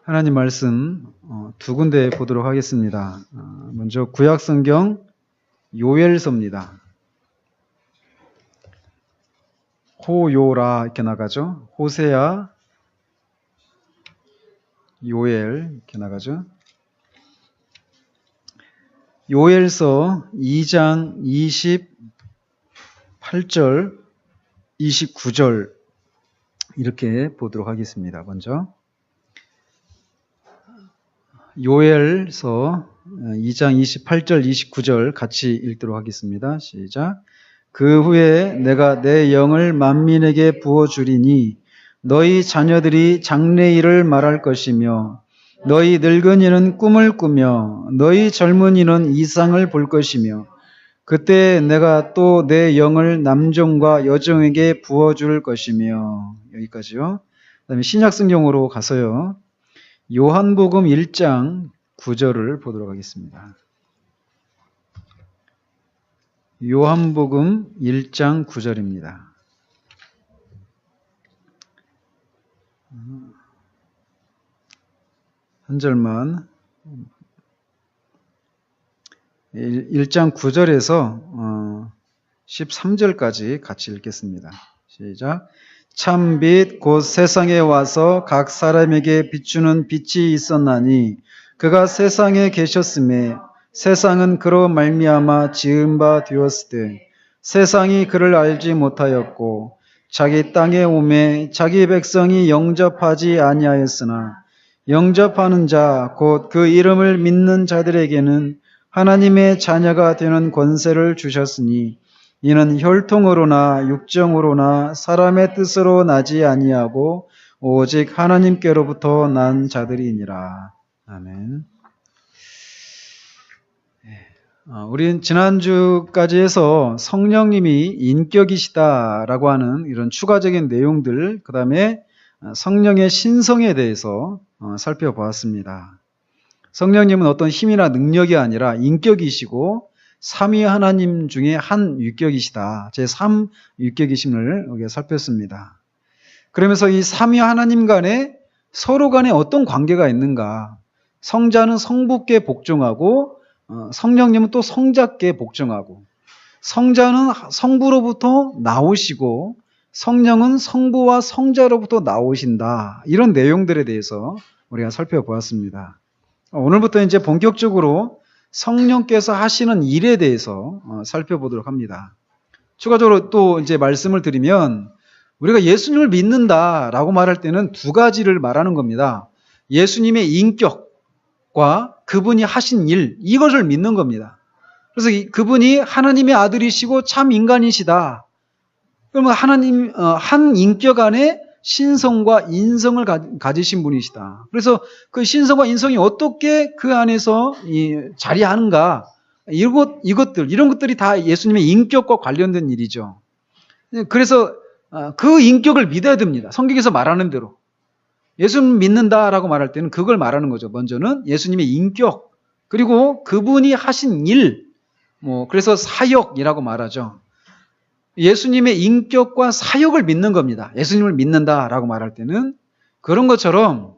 하나님 말씀 두 군데 보도록 하겠습니다. 먼저 구약성경 요엘서입니다. 호요라 이렇게 나가죠. 호세아, 요엘 이렇게 나가죠. 요엘서 2장 28절, 29절 이렇게 보도록 하겠습니다. 먼저 요엘서 2장 28절, 29절 같이 읽도록 하겠습니다. 시작. 그 후에 내가 내 영을 만민에게 부어주리니 너희 자녀들이 장래일을 말할 것이며 너희 늙은이는 꿈을 꾸며 너희 젊은이는 이상을 볼 것이며 그때 내가 또 내 영을 남종과 여종에게 부어줄 것이며. 여기까지요. 그 다음에 신약성경으로 가서요. 요한복음 1장 9절을 보도록 하겠습니다. 요한복음 1장 9절입니다. 한 절만 1장 9절에서 13절까지 같이 읽겠습니다. 시작. 참빛 곧 세상에 와서 각 사람에게 비추는 빛이 있었나니 그가 세상에 계셨음에 세상은 그로 말미암아 지은 바 되었으되 세상이 그를 알지 못하였고 자기 땅에 오매 자기 백성이 영접하지 아니하였으나 영접하는 자 곧 그 이름을 믿는 자들에게는 하나님의 자녀가 되는 권세를 주셨으니 이는 혈통으로나 육정으로나 사람의 뜻으로 나지 아니하고 오직 하나님께로부터 난 자들이니라. 아멘. 우린 지난주까지 해서 성령님이 인격이시다라고 하는 이런 추가적인 내용들, 그 다음에 성령의 신성에 대해서 살펴보았습니다. 성령님은 어떤 힘이나 능력이 아니라 인격이시고 삼위 하나님 중에 한 유격이시다. 제3 유격이심을 우리가 살폈습니다. 그러면서 이 삼위 하나님 간에 서로 간에 어떤 관계가 있는가? 성자는 성부께 복종하고 성령님은 또 성자께 복종하고 성자는 성부로부터 나오시고 성령은 성부와 성자로부터 나오신다. 이런 내용들에 대해서 우리가 살펴보았습니다. 오늘부터 이제 본격적으로 성령께서 하시는 일에 대해서 살펴보도록 합니다. 추가적으로 또 이제 말씀을 드리면 우리가 예수님을 믿는다라고 말할 때는 두 가지를 말하는 겁니다. 예수님의 인격과 그분이 하신 일, 이것을 믿는 겁니다. 그래서 그분이 하나님의 아들이시고 참 인간이시다. 그러면 하나님 한 인격 안에 신성과 인성을 가지신 분이시다. 그래서 그 신성과 인성이 어떻게 그 안에서 자리하는가, 이런 것들이 다 예수님의 인격과 관련된 일이죠. 그래서 그 인격을 믿어야 됩니다. 성경에서 말하는 대로. 예수님 믿는다라고 말할 때는 그걸 말하는 거죠. 먼저는 예수님의 인격, 그리고 그분이 하신 일, 그래서 사역이라고 말하죠. 예수님의 인격과 사역을 믿는 겁니다. 예수님을 믿는다라고 말할 때는 그런 것처럼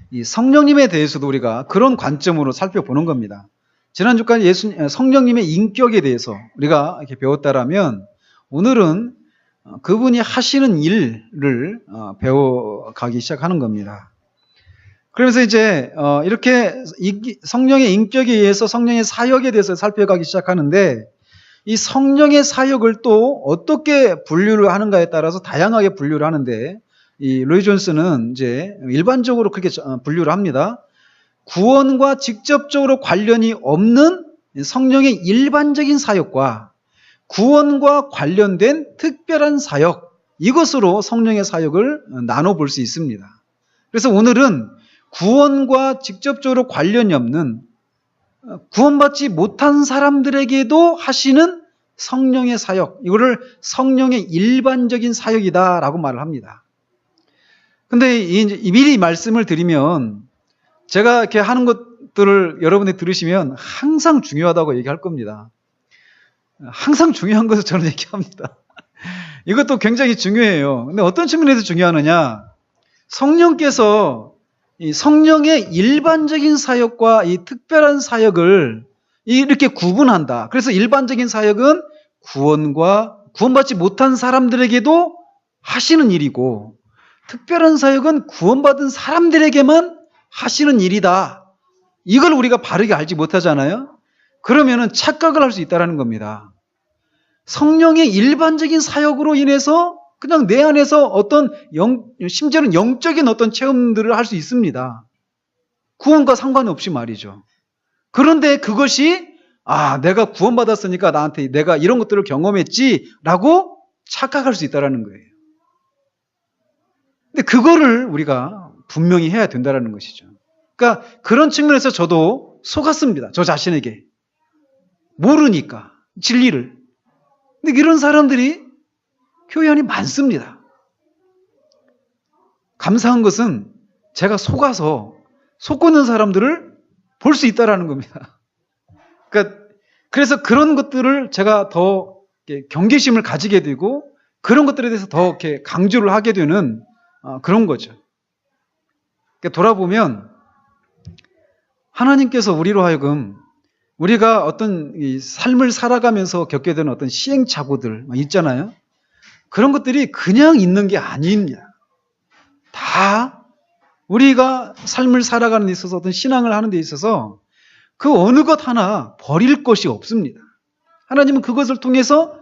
이 성령님에 대해서도 우리가 그런 관점으로 살펴보는 겁니다. 지난주까지 성령님의 인격에 대해서 우리가 이렇게 배웠다라면 오늘은 그분이 하시는 일을 배워가기 시작하는 겁니다. 그러면서 이제 이렇게 성령의 인격에 의해서 성령의 사역에 대해서 살펴가기 시작하는데 이 성령의 사역을 또 어떻게 분류를 하는가에 따라서 다양하게 분류를 하는데 이 로이 존스는 이제 일반적으로 그렇게 분류를 합니다. 구원과 직접적으로 관련이 없는 성령의 일반적인 사역과 구원과 관련된 특별한 사역, 이것으로 성령의 사역을 나눠 볼 수 있습니다. 그래서 오늘은 구원과 직접적으로 관련이 없는 구원받지 못한 사람들에게도 하시는 성령의 사역, 이거를 성령의 일반적인 사역이다라고 말을 합니다. 근데 미리 말씀을 드리면 제가 이렇게 하는 것들을 여러분이 들으시면 항상 중요하다고 얘기할 겁니다. 항상 중요한 것을 저는 얘기합니다. 이것도 굉장히 중요해요. 근데 어떤 측면에서 중요하느냐? 성령께서 이 성령의 일반적인 사역과 이 특별한 사역을 이렇게 구분한다. 그래서 일반적인 사역은 구원받지 못한 사람들에게도 하시는 일이고, 특별한 사역은 구원받은 사람들에게만 하시는 일이다. 이걸 우리가 바르게 알지 못하잖아요. 그러면은 착각을 할 수 있다는 겁니다. 성령의 일반적인 사역으로 인해서 그냥 내 안에서 어떤 심지어는 영적인 어떤 체험들을 할 수 있습니다. 구원과 상관없이 말이죠. 그런데 그것이 내가 구원받았으니까 나한테 내가 이런 것들을 경험했지라고 착각할 수 있다는 거예요. 근데 그거를 우리가 분명히 해야 된다는 것이죠. 그러니까 그런 측면에서 저도 속았습니다. 저 자신에게. 모르니까 진리를. 근데 이런 사람들이 교회 안에 많습니다. 감사한 것은 제가 속고 있는 사람들을 볼 수 있다는 겁니다. 그러니까 그래서 그런 것들을 제가 더 경계심을 가지게 되고 그런 것들에 대해서 더 이렇게 강조를 하게 되는 그런 거죠. 그러니까 돌아보면 하나님께서 우리로 하여금 우리가 어떤 이 삶을 살아가면서 겪게 되는 어떤 시행착오들 있잖아요. 그런 것들이 그냥 있는 게 아닙니다. 다 우리가 삶을 살아가는 데 있어서 어떤 신앙을 하는 데 있어서 그 어느 것 하나 버릴 것이 없습니다. 하나님은 그것을 통해서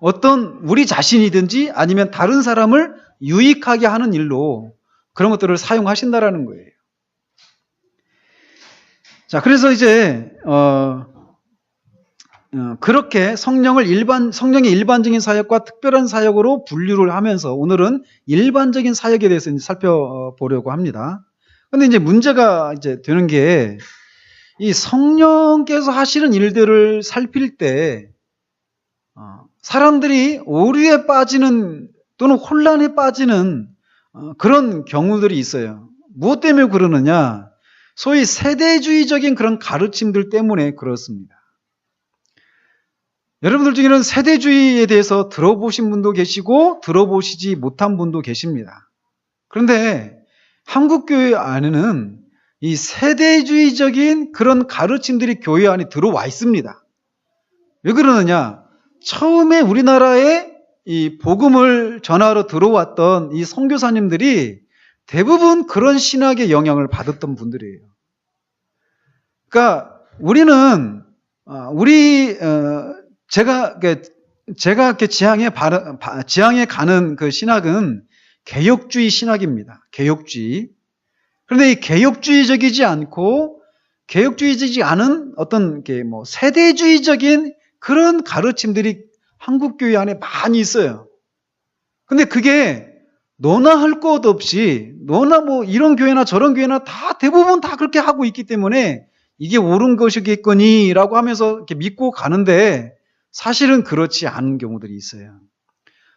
어떤 우리 자신이든지 아니면 다른 사람을 유익하게 하는 일로 그런 것들을 사용하신다라는 거예요. 자, 그래서 이제 그렇게 성령의 일반적인 사역과 특별한 사역으로 분류를 하면서 오늘은 일반적인 사역에 대해서 이제 살펴보려고 합니다. 근데 이제 문제가 이제 되는 게 이 성령께서 하시는 일들을 살필 때 사람들이 오류에 빠지는 또는 혼란에 빠지는 그런 경우들이 있어요. 무엇 때문에 그러느냐? 소위 세대주의적인 그런 가르침들 때문에 그렇습니다. 여러분들 중에는 세대주의에 대해서 들어보신 분도 계시고 들어보시지 못한 분도 계십니다. 그런데 한국교회 안에는 이 세대주의적인 그런 가르침들이 교회 안에 들어와 있습니다. 왜 그러느냐? 처음에 우리나라에 이 복음을 전하러 들어왔던 이 선교사님들이 대부분 그런 신학의 영향을 받았던 분들이에요. 그러니까 우리는 제가 이렇게 지향해 가는 그 신학은 개혁주의 신학입니다. 개혁주의. 그런데 이 개혁주의적이지 않은 어떤 게 세대주의적인 그런 가르침들이 한국 교회 안에 많이 있어요. 근데 그게 너나 할 것 없이 너나 이런 교회나 저런 교회나 다 대부분 다 그렇게 하고 있기 때문에 이게 옳은 것이겠거니라고 하면서 이렇게 믿고 가는데 사실은 그렇지 않은 경우들이 있어요.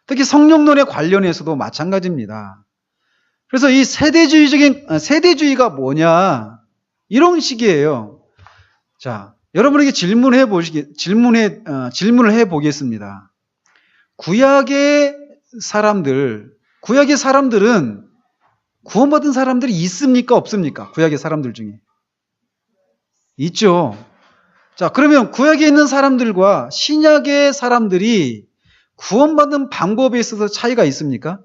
특히 성령론에 관련해서도 마찬가지입니다. 그래서 이 세대주의가 뭐냐 이런 식이에요. 자, 여러분에게 질문을 해보겠습니다. 구약의 사람들은 구원받은 사람들이 있습니까? 없습니까? 구약의 사람들 중에. 있죠. 자, 그러면 구약에 있는 사람들과 신약의 사람들이 구원받는 방법에 있어서 차이가 있습니까?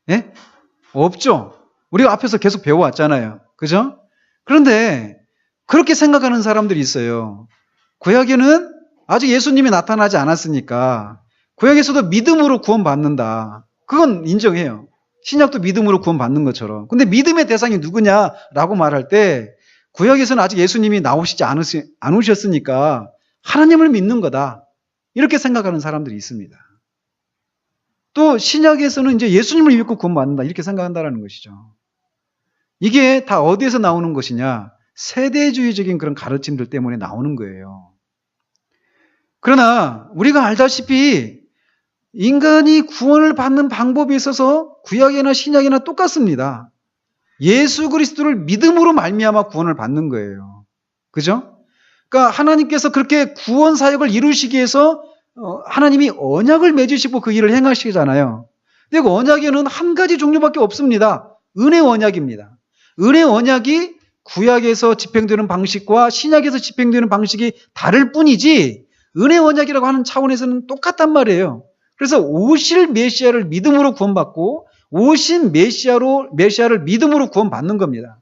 예? 없죠. 우리가 앞에서 계속 배워왔잖아요. 그죠? 그런데 그렇게 생각하는 사람들이 있어요. 구약에는 아직 예수님이 나타나지 않았으니까 구약에서도 믿음으로 구원받는다. 그건 인정해요. 신약도 믿음으로 구원받는 것처럼. 근데 믿음의 대상이 누구냐라고 말할 때 구약에서는 아직 예수님이 나오시지 않으셨으니까 하나님을 믿는 거다. 이렇게 생각하는 사람들이 있습니다. 또 신약에서는 이제 예수님을 믿고 구원받는다. 이렇게 생각한다는 것이죠. 이게 다 어디에서 나오는 것이냐? 세대주의적인 그런 가르침들 때문에 나오는 거예요. 그러나 우리가 알다시피 인간이 구원을 받는 방법에 있어서 구약이나 신약이나 똑같습니다. 예수 그리스도를 믿음으로 말미암아 구원을 받는 거예요. 그죠? 그러니까 하나님께서 그렇게 구원 사역을 이루시기 위해서 하나님이 언약을 맺으시고 그 일을 행하시잖아요. 근데 그 언약에는 한 가지 종류밖에 없습니다. 은혜 언약입니다. 은혜 언약이 구약에서 집행되는 방식과 신약에서 집행되는 방식이 다를 뿐이지 은혜 언약이라고 하는 차원에서는 똑같단 말이에요. 그래서 오실 메시아를 믿음으로 구원받고 오신 메시아를 믿음으로 구원받는 겁니다.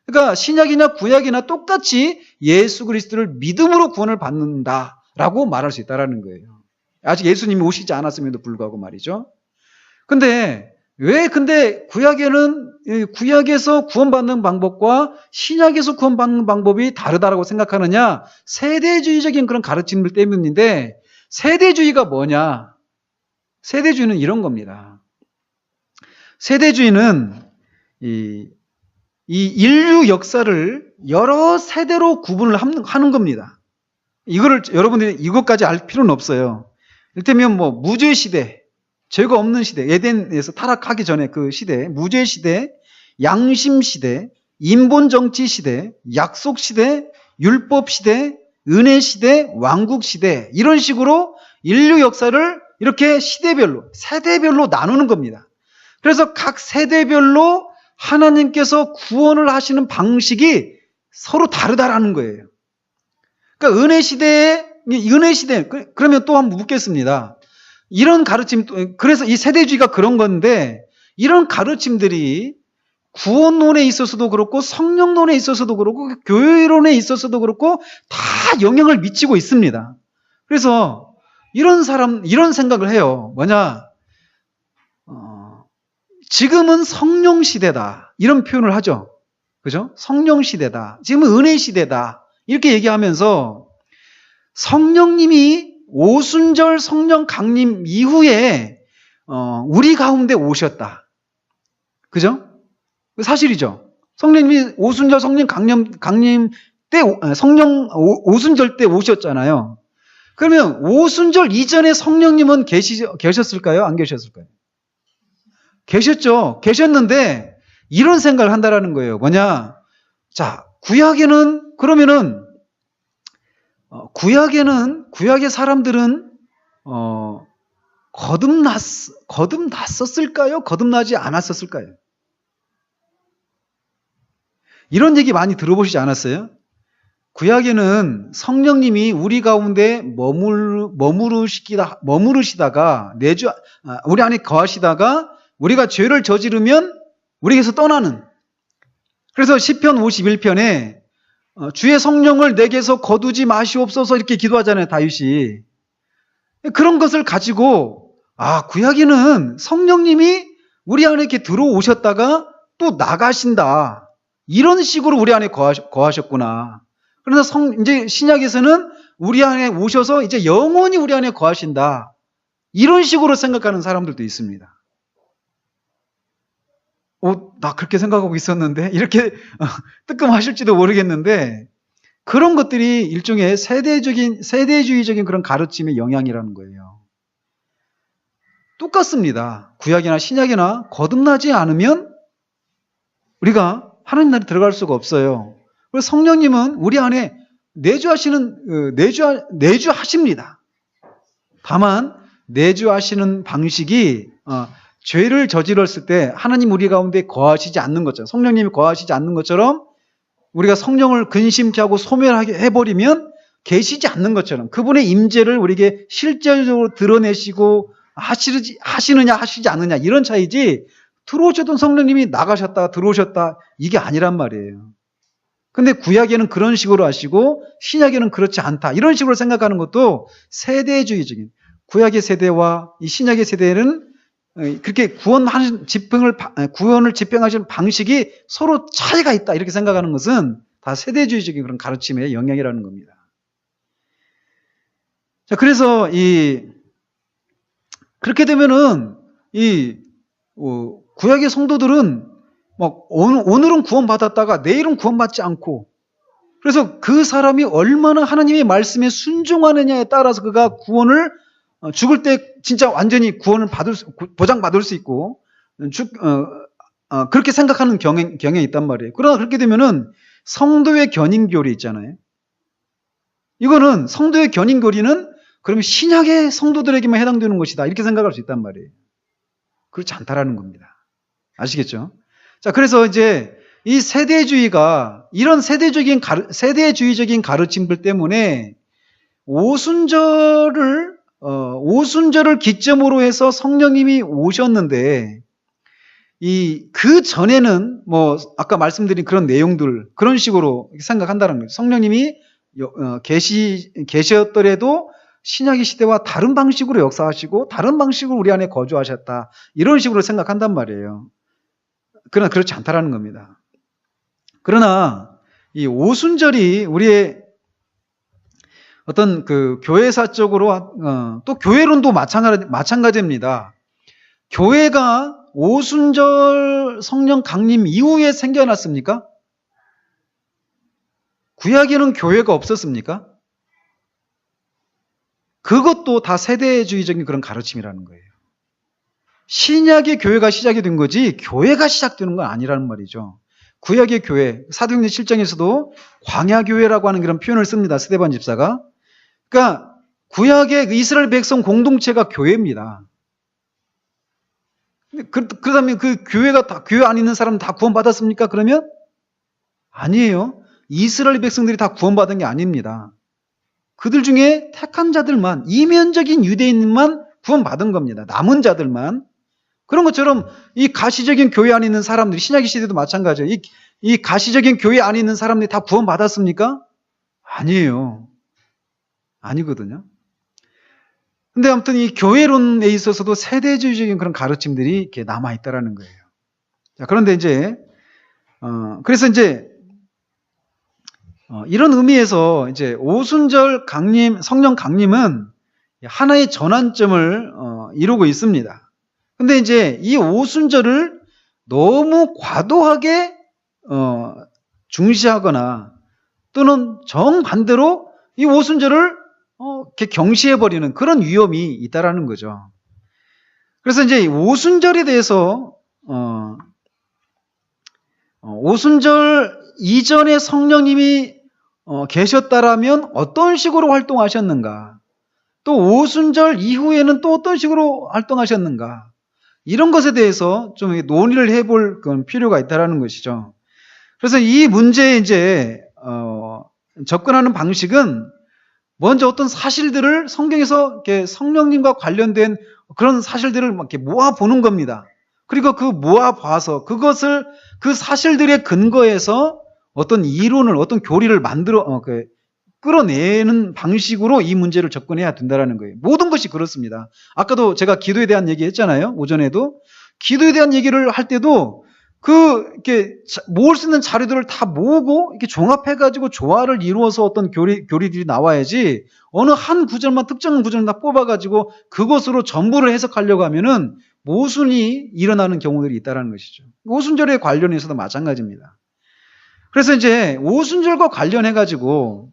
그러니까 신약이나 구약이나 똑같이 예수 그리스도를 믿음으로 구원을 받는다라고 말할 수 있다는 거예요. 아직 예수님이 오시지 않았음에도 불구하고 말이죠. 근데 구약에서 구원받는 방법과 신약에서 구원받는 방법이 다르다라고 생각하느냐? 세대주의적인 그런 가르침들 때문인데, 세대주의가 뭐냐? 세대주의는 이런 겁니다. 세대주의는 이 인류 역사를 여러 세대로 구분을 하는 겁니다. 이거를 여러분들이 이것까지 알 필요는 없어요. 이를테면 무죄 시대, 죄가 없는 시대, 에덴에서 타락하기 전에 그 시대, 무죄 시대, 양심 시대, 인본 정치 시대, 약속 시대, 율법 시대, 은혜 시대, 왕국 시대, 이런 식으로 인류 역사를 이렇게 시대별로, 세대별로 나누는 겁니다. 그래서 각 세대별로 하나님께서 구원을 하시는 방식이 서로 다르다라는 거예요. 그러니까 은혜 시대, 그러면 또 한번 묻겠습니다. 이런 가르침, 그래서 이 세대주의가 그런 건데, 이런 가르침들이 구원론에 있어서도 그렇고, 성령론에 있어서도 그렇고, 교회론에 있어서도 그렇고, 다 영향을 미치고 있습니다. 그래서 이런 생각을 해요. 뭐냐? 지금은 성령 시대다. 이런 표현을 하죠. 그죠? 성령 시대다. 지금은 은혜 시대다. 이렇게 얘기하면서 성령님이 오순절 성령 강림 이후에 우리 가운데 오셨다. 그죠? 사실이죠. 성령님이 오순절 성령 강림 때 오순절 때 오셨잖아요. 그러면 오순절 이전에 성령님은 계셨을까요? 안 계셨을까요? 계셨죠. 계셨는데 이런 생각을 한다라는 거예요. 뭐냐? 자, 구약에는 구약의 사람들은 거듭났었을까요? 거듭나지 않았었을까요? 이런 얘기 많이 들어보시지 않았어요? 구약에는 성령님이 우리 가운데 머무르시다가 우리 안에 거하시다가 우리가 죄를 저지르면 우리에게서 떠나는. 그래서 시편 51편에 주의 성령을 내게서 거두지 마시옵소서 이렇게 기도하잖아요, 다윗이. 그런 것을 가지고 구약에는 성령님이 우리 안에 이렇게 들어오셨다가 또 나가신다. 이런 식으로 우리 안에 거하셨구나. 그러나 이제 신약에서는 우리 안에 오셔서 이제 영원히 우리 안에 거하신다. 이런 식으로 생각하는 사람들도 있습니다. 나 그렇게 생각하고 있었는데? 이렇게 뜨끔하실지도 모르겠는데, 그런 것들이 일종의 세대주의적인 그런 가르침의 영향이라는 거예요. 똑같습니다. 구약이나 신약이나 거듭나지 않으면 우리가 하나님 나라에 들어갈 수가 없어요. 그래서 성령님은 우리 안에 내주하십니다. 다만 내주하시는 방식이 죄를 저질렀을 때 하나님 우리 가운데 거하시지 않는 것처럼, 성령님이 거하시지 않는 것처럼 우리가 성령을 근심케 하고 소멸하게 해버리면 계시지 않는 것처럼 그분의 임재를 우리에게 실제적으로 드러내시고 하시느냐 하시지 않느냐 이런 차이지, 들어오셨던 성령님이 나가셨다 들어오셨다 이게 아니란 말이에요. 근데 구약에는 그런 식으로 하시고 신약에는 그렇지 않다 이런 식으로 생각하는 것도 세대주의적인, 구약의 세대와 이 신약의 세대는 그렇게 구원을 집행하시는 방식이 서로 차이가 있다 이렇게 생각하는 것은 다 세대주의적인 그런 가르침의 영향이라는 겁니다. 자, 그래서 그렇게 되면은 구약의 성도들은 오늘은 구원받았다가 내일은 구원받지 않고, 그래서 그 사람이 얼마나 하나님의 말씀에 순종하느냐에 따라서 그가 구원을 죽을 때 진짜 완전히 구원을 보장받을 수 있고, 그렇게 생각하는 경향이 있단 말이에요. 그러나 그렇게 되면은 성도의 견인교리 있잖아요. 이거는 성도의 견인교리는 그러면 신약의 성도들에게만 해당되는 것이다 이렇게 생각할 수 있단 말이에요. 그렇지 않다라는 겁니다. 아시겠죠? 자, 그래서 이제 이 세대주의가 이런 세대주의적인 가르침들 때문에 오순절을 기점으로 해서 성령님이 오셨는데 그 전에는 뭐 아까 말씀드린 그런 내용들 그런 식으로 생각한다는 거예요. 성령님이 계셨더라도 신약의 시대와 다른 방식으로 역사하시고 다른 방식으로 우리 안에 거주하셨다. 이런 식으로 생각한단 말이에요. 그러나 그렇지 않다라는 겁니다. 그러나 이 오순절이 우리의 어떤 그 교회사적으로 또 교회론도 마찬가지입니다. 교회가 오순절 성령 강림 이후에 생겨났습니까? 구약에는 교회가 없었습니까? 그것도 다 세대주의적인 그런 가르침이라는 거예요. 신약의 교회가 시작이 된 거지 교회가 시작되는 건 아니라는 말이죠. 구약의 교회, 사도행전 7장에서도 광야교회라고 하는 그런 표현을 씁니다. 스데반 집사가. 그러니까 구약의 이스라엘 백성 공동체가 교회입니다. 그러면 그 교회가 교회 안에 있는 사람 다 구원받았습니까? 그러면 아니에요. 이스라엘 백성들이 다 구원받은 게 아닙니다. 그들 중에 택한 자들만, 이면적인 유대인만 구원받은 겁니다. 남은 자들만. 그런 것처럼 이 가시적인 교회 안에 있는 사람들이 신약의 시대도 마찬가지예요. 이 가시적인 교회 안에 있는 사람들이 다 구원받았습니까? 아니에요. 아니거든요. 근데 아무튼 이 교회론에 있어서도 세대주의적인 그런 가르침들이 이렇게 남아있다라는 거예요. 자, 그런데 이제, 그래서 이제, 이런 의미에서 이제 오순절 성령 강림은 하나의 전환점을 이루고 있습니다. 근데 이제 이 오순절을 너무 과도하게 중시하거나 또는 정반대로 이 오순절을 이렇게 경시해버리는 그런 위험이 있다라는 거죠. 그래서 이제 오순절에 대해서 오순절 이전에 성령님이 계셨다라면 어떤 식으로 활동하셨는가? 또 오순절 이후에는 또 어떤 식으로 활동하셨는가? 이런 것에 대해서 좀 논의를 해볼 필요가 있다라는 것이죠. 그래서 이 문제에 이제 접근하는 방식은 먼저 어떤 사실들을 성경에서 이렇게 성령님과 관련된 그런 사실들을 막 이렇게 모아 보는 겁니다. 그리고 그 모아 봐서 그 사실들의 근거에서 어떤 이론을, 어떤 교리를 끌어내는 방식으로 이 문제를 접근해야 된다는 거예요. 모든 것이 그렇습니다. 아까도 제가 기도에 대한 얘기 했잖아요. 오전에도. 기도에 대한 얘기를 할 때도 이렇게 모을 수 있는 자료들을 다 모으고 이렇게 종합해가지고 조화를 이루어서 어떤 교리들이 나와야지 어느 한 구절만 특정 구절만 다 뽑아가지고 그것으로 전부를 해석하려고 하면은 모순이 일어나는 경우들이 있다는 것이죠. 오순절에 관련해서도 마찬가지입니다. 그래서 이제 오순절과 관련해가지고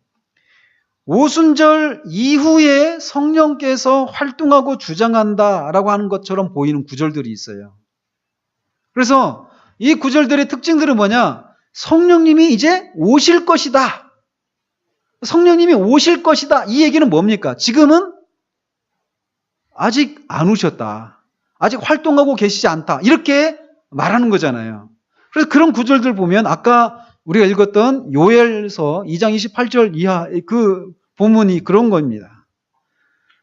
오순절 이후에 성령께서 활동하고 주장한다라고 하는 것처럼 보이는 구절들이 있어요. 그래서 이 구절들의 특징들은 뭐냐? 성령님이 이제 오실 것이다. 성령님이 오실 것이다. 이 얘기는 뭡니까? 지금은 아직 안 오셨다. 아직 활동하고 계시지 않다. 이렇게 말하는 거잖아요. 그래서 그런 구절들 보면 아까 우리가 읽었던 요엘서 2장 28절 이하 그 본문이 그런 겁니다.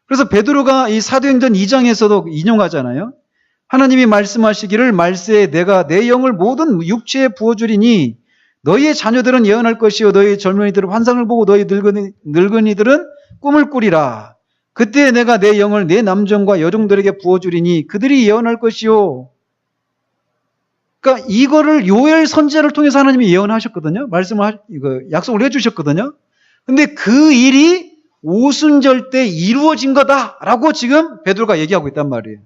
그래서 베드로가 이 사도행전 2장에서도 인용하잖아요. 하나님이 말씀하시기를 말세에 내가 내 영을 모든 육체에 부어주리니 너희의 자녀들은 예언할 것이요 너희 젊은이들은 환상을 보고 너희 늙은이들은 꿈을 꾸리라. 그때 내가 내 영을 내 남종과 여종들에게 부어주리니 그들이 예언할 것이요. 그러니까 이거를 요엘 선지자를 통해서 하나님이 예언하셨거든요. 약속을 해주셨거든요. 근데 그 일이 오순절 때 이루어진 거다라고 지금 베드로가 얘기하고 있단 말이에요.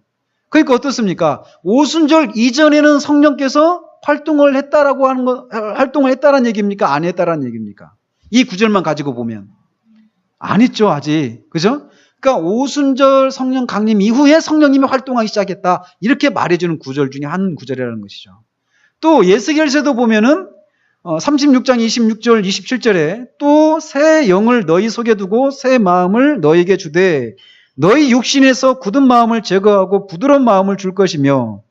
그러니까 어떻습니까? 오순절 이전에는 성령께서 활동을 했다라는 얘기입니까? 안 했다라는 얘기입니까? 이 구절만 가지고 보면 안 했죠, 아직. 그죠? 그러니까 오순절 성령 강림 이후에 성령님이 활동하기 시작했다. 이렇게 말해주는 구절 중에 한 구절이라는 것이죠. 또 예스겔서도 보면은 36장 26절 27절에 또 새 영을 너희 속에 두고 새 마음을 너희에게 주되 너희 육신에서 굳은 마음을 제거하고 부드러운 마음을 줄 것이며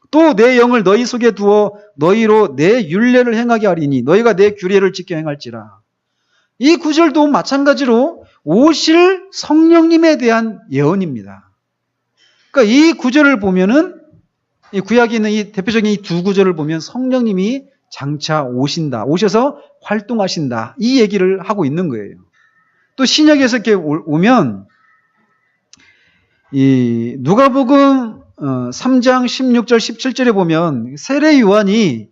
또 내 영을 너희 속에 두어 너희로 내 율례를 행하게 하리니 너희가 내 규례를 지켜 행할지라. 이 구절도 마찬가지로 오실 성령님에 대한 예언입니다. 그러니까 이 구절을 보면은 이 구약에 있는 이 대표적인 이 두 구절을 보면 성령님이 장차 오신다. 오셔서 활동하신다. 이 얘기를 하고 있는 거예요. 또 신약에서 이렇게 오면 이 누가복음 3장 16절 17절에 보면 세례 요한이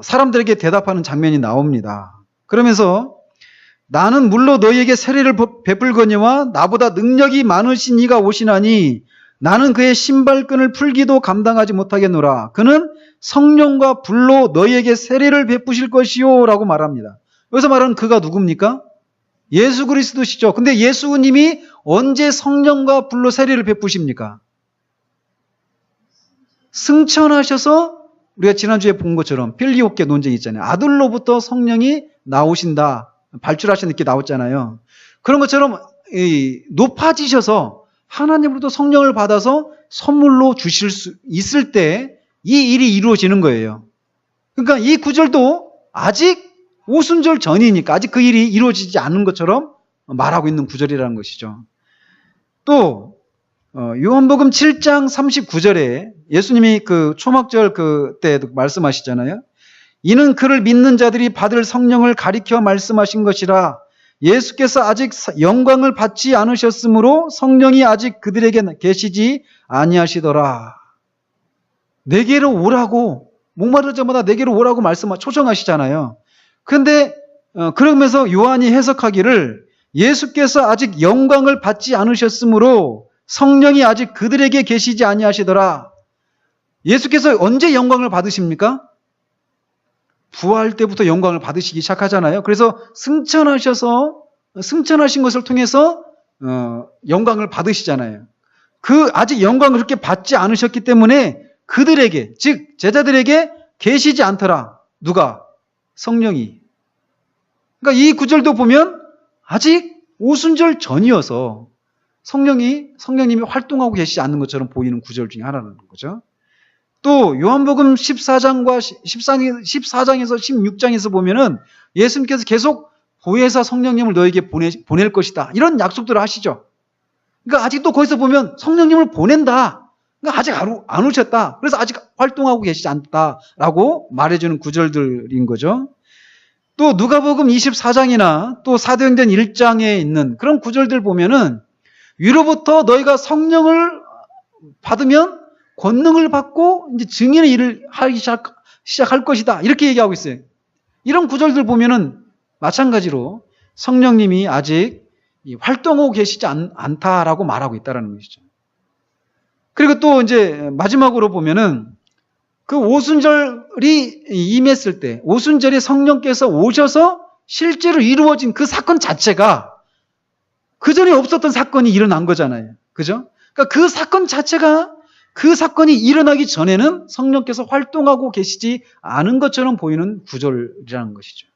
사람들에게 대답하는 장면이 나옵니다. 그러면서 나는 물로 너희에게 세례를 베풀거니와 나보다 능력이 많으신 이가 오시나니 나는 그의 신발끈을 풀기도 감당하지 못하겠노라. 그는 성령과 불로 너희에게 세례를 베푸실 것이요 라고 말합니다. 여기서 말하는 그가 누굽니까? 예수 그리스도시죠. 근데 예수님이 언제 성령과 불로 세례를 베푸십니까? 승천하셔서 우리가 지난주에 본 것처럼 필리오께 논쟁이 있잖아요. 아들로부터 성령이 나오신다. 발출하신 이렇게 나왔잖아요. 그런 것처럼 높아지셔서 하나님으로부터 성령을 받아서 선물로 주실 수 있을 때 이 일이 이루어지는 거예요. 그러니까 이 구절도 아직 오순절 전이니까 아직 그 일이 이루어지지 않은 것처럼 말하고 있는 구절이라는 것이죠. 또 요한복음 7장 39절에 예수님이 그 초막절 그때 말씀하시잖아요. 이는 그를 믿는 자들이 받을 성령을 가리켜 말씀하신 것이라. 예수께서 아직 영광을 받지 않으셨으므로 성령이 아직 그들에게 계시지 아니하시더라. 내게로 오라고, 목마를 자마다 내게로 오라고 초청하시잖아요. 그런데 그러면서 요한이 해석하기를 예수께서 아직 영광을 받지 않으셨으므로 성령이 아직 그들에게 계시지 아니하시더라. 예수께서 언제 영광을 받으십니까? 부활 때부터 영광을 받으시기 시작하잖아요. 그래서 승천하신 것을 통해서 영광을 받으시잖아요. 아직 영광을 그렇게 받지 않으셨기 때문에 그들에게, 즉 제자들에게 계시지 않더라. 누가? 성령이. 그러니까 이 구절도 보면 아직 오순절 전이어서 성령님이 활동하고 계시지 않는 것처럼 보이는 구절 중에 하나라는 거죠. 또 요한복음 14장에서 16장에서 보면은 예수님께서 계속 보혜사 성령님을 너에게 보낼 것이다. 이런 약속들을 하시죠. 그러니까 아직도 거기서 보면 성령님을 보낸다. 그러니까 아직 안 오셨다. 그래서 아직 활동하고 계시지 않다라고 말해주는 구절들인 거죠. 또 누가복음 24장이나 또 사도행전 1장에 있는 그런 구절들 보면은 위로부터 너희가 성령을 받으면 권능을 받고 이제 증인의 일을 하기 시작할 것이다. 이렇게 얘기하고 있어요. 이런 구절들 보면은 마찬가지로 성령님이 아직 활동하고 계시지 않다라고 말하고 있다는 것이죠. 그리고 또 이제 마지막으로 보면은 그 오순절이 임했을 때, 오순절에 성령께서 오셔서 실제로 이루어진 그 사건 자체가 그 전에 없었던 사건이 일어난 거잖아요. 그죠? 그러니까 그 사건 자체가 그 사건이 일어나기 전에는 성령께서 활동하고 계시지 않은 것처럼 보이는 구절이라는 것이죠.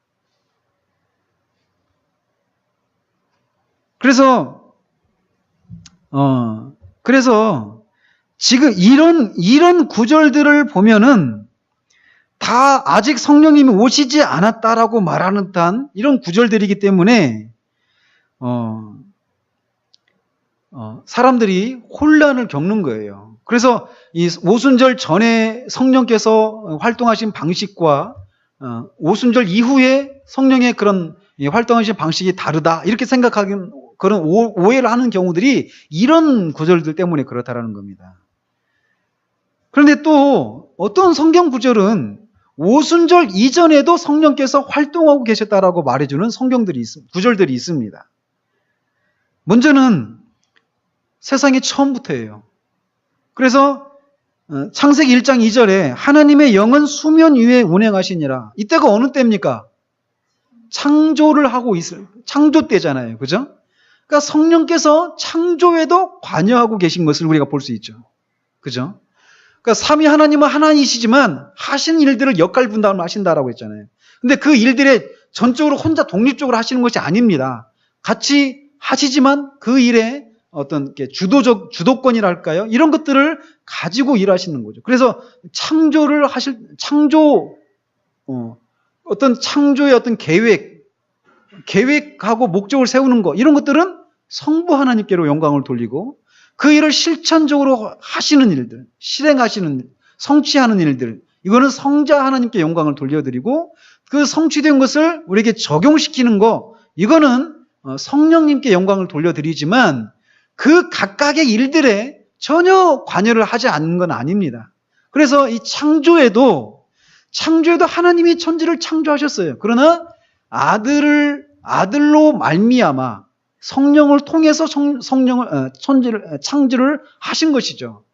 그래서 지금 이런 구절들을 보면은 다 아직 성령님이 오시지 않았다라고 말하는 듯한 이런 구절들이기 때문에 사람들이 혼란을 겪는 거예요. 그래서 이 오순절 전에 성령께서 활동하신 방식과 오순절 이후에 성령의 그런 활동하신 방식이 다르다 이렇게 생각하는 그런 오해를 하는 경우들이 이런 구절들 때문에 그렇다라는 겁니다. 그런데 또 어떤 성경 구절은 오순절 이전에도 성령께서 활동하고 계셨다라고 말해주는 구절들이 있습니다. 먼저는 세상의 처음부터예요. 그래서 창세기 1장 2절에 하나님의 영은 수면 위에 운행하시니라. 이때가 어느 때입니까? 창조를 하고 있을 창조 때잖아요. 그죠? 그러니까 성령께서 창조에도 관여하고 계신 것을 우리가 볼 수 있죠. 그죠? 그러니까 삼위 하나님은 하나님이시지만 하신 일들을 역할 분담을 하신다라고 했잖아요. 근데 그 일들에 전적으로 혼자 독립적으로 하시는 것이 아닙니다. 같이 하시지만 그 일에 어떤 이렇게 주도권이랄까요? 이런 것들을 가지고 일하시는 거죠. 그래서 어떤 창조의 어떤 계획하고 목적을 세우는 거, 이런 것들은 성부 하나님께로 영광을 돌리고, 그 일을 실천적으로 하시는 일들, 실행하시는, 성취하는 일들, 이거는 성자 하나님께 영광을 돌려드리고, 그 성취된 것을 우리에게 적용시키는 거, 이거는 성령님께 영광을 돌려드리지만, 그 각각의 일들에 전혀 관여를 하지 않는 건 아닙니다. 그래서 이 창조에도 하나님이 천지를 창조하셨어요. 그러나 아들로 말미암아 성령을 통해서 창조를 하신 것이죠.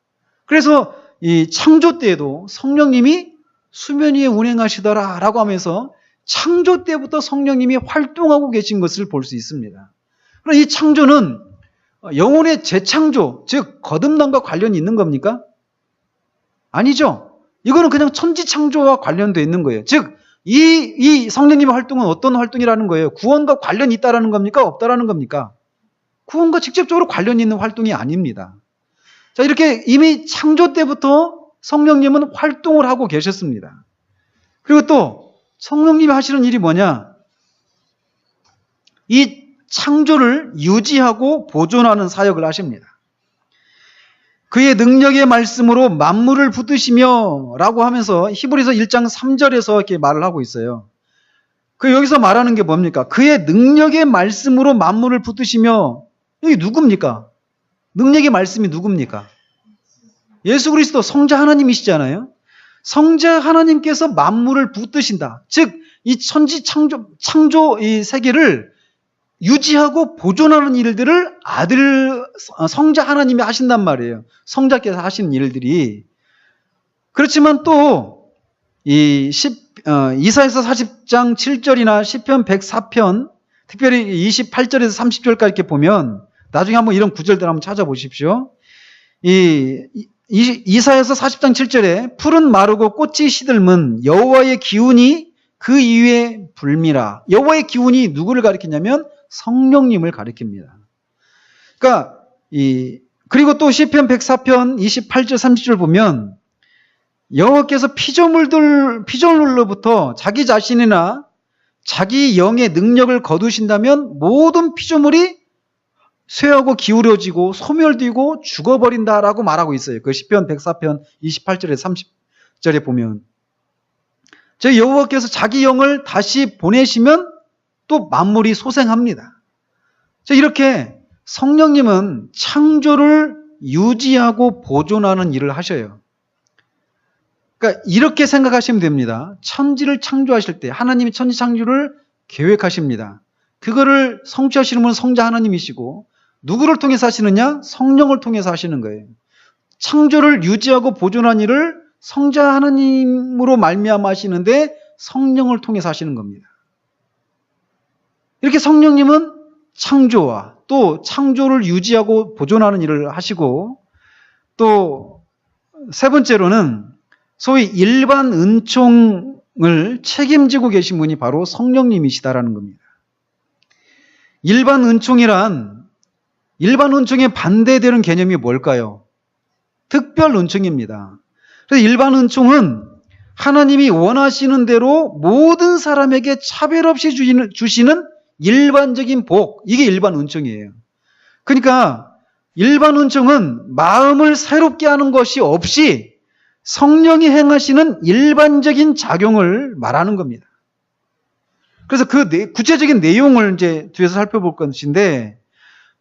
그래서 이 창조 때에도 성령님이 수면 위에 운행하시더라라고 하면서 창조 때부터 성령님이 활동하고 계신 것을 볼 수 있습니다. 그럼 이 창조는 영혼의 재창조, 즉 거듭남과 관련이 있는 겁니까? 아니죠. 이거는 그냥 천지 창조와 관련되어 있는 거예요. 즉 이 성령님의 활동은 어떤 활동이라는 거예요? 구원과 관련이 있다라는 겁니까? 없다라는 겁니까? 구원과 직접적으로 관련이 있는 활동이 아닙니다. 자, 이렇게 이미 창조 때부터 성령님은 활동을 하고 계셨습니다. 그리고 또 성령님이 하시는 일이 뭐냐? 이 창조를 유지하고 보존하는 사역을 하십니다. 그의 능력의 말씀으로 만물을 붙드시며 라고 하면서 히브리서 1장 3절에서 이렇게 말을 하고 있어요. 그 여기서 말하는 게 뭡니까? 그의 능력의 말씀으로 만물을 붙드시며, 이게 누굽니까? 능력의 말씀이 누굽니까? 예수 그리스도 성자 하나님이시잖아요. 성자 하나님께서 만물을 붙드신다. 즉 이 천지 창조 이 세계를 유지하고 보존하는 일들을 성자 하나님이 하신단 말이에요. 성자께서 하시는 일들이. 그렇지만 또 이사야서 40장 7절이나 시편 104편, 특별히 28절에서 30절까지 이렇게 보면, 나중에 한번 이런 구절들 한번 찾아보십시오. 이사야서 40장 7절에 푸른 마르고 꽃이 시들면 여호와의 기운이 그 위에 불미라. 여호와의 기운이 누구를 가리키냐면 성령님을 가리킵니다. 그러니까 그리고 또 시편 104편 28절 30절 보면 여호와께서 피조물로부터 자기 자신이나 자기 영의 능력을 거두신다면 모든 피조물이 쇠하고 기울어지고 소멸되고 죽어버린다라고 말하고 있어요. 그 시편 104편 28절에서 30절에 보면, 저 여호와께서 자기 영을 다시 보내시면 또 만물이 소생합니다. 이렇게 성령님은 창조를 유지하고 보존하는 일을 하셔요. 그러니까 이렇게 생각하시면 됩니다. 천지를 창조하실 때 하나님이 천지 창조를 계획하십니다. 그거를 성취하시는 분은 성자 하나님이시고, 누구를 통해서 하시느냐? 성령을 통해서 하시는 거예요. 창조를 유지하고 보존하는 일을 성자 하나님으로 말미암아 하시는데 성령을 통해서 하시는 겁니다. 이렇게 성령님은 창조와 또 창조를 유지하고 보존하는 일을 하시고, 또 세 번째로는 소위 일반 은총을 책임지고 계신 분이 바로 성령님이시다라는 겁니다. 일반 은총에 반대되는 개념이 뭘까요? 특별 은총입니다. 그래서 일반 은총은 하나님이 원하시는 대로 모든 사람에게 차별 없이 주시는 일반적인 복, 이게 일반 은총이에요. 그러니까 일반 은총은 마음을 새롭게 하는 것이 없이 성령이 행하시는 일반적인 작용을 말하는 겁니다. 그래서 그 구체적인 내용을 이제 뒤에서 살펴볼 것인데,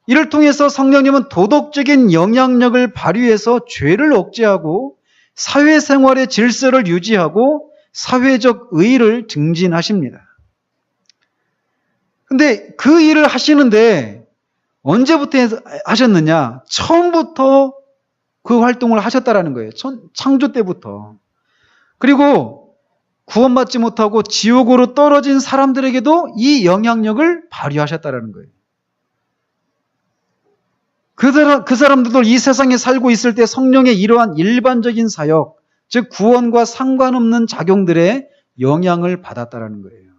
이를 통해서 성령님은 도덕적인 영향력을 발휘해서 죄를 억제하고 사회생활의 질서를 유지하고 사회적 의의를 증진하십니다. 근데 그 일을 하시는데 언제부터 하셨느냐? 처음부터 그 활동을 하셨다라는 거예요. 창조 때부터. 그리고 구원받지 못하고 지옥으로 떨어진 사람들에게도 이 영향력을 발휘하셨다라는 거예요. 그 사람들도 이 세상에 살고 있을 때 성령의 이러한 일반적인 사역, 즉 구원과 상관없는 작용들의 영향을 받았다라는 거예요.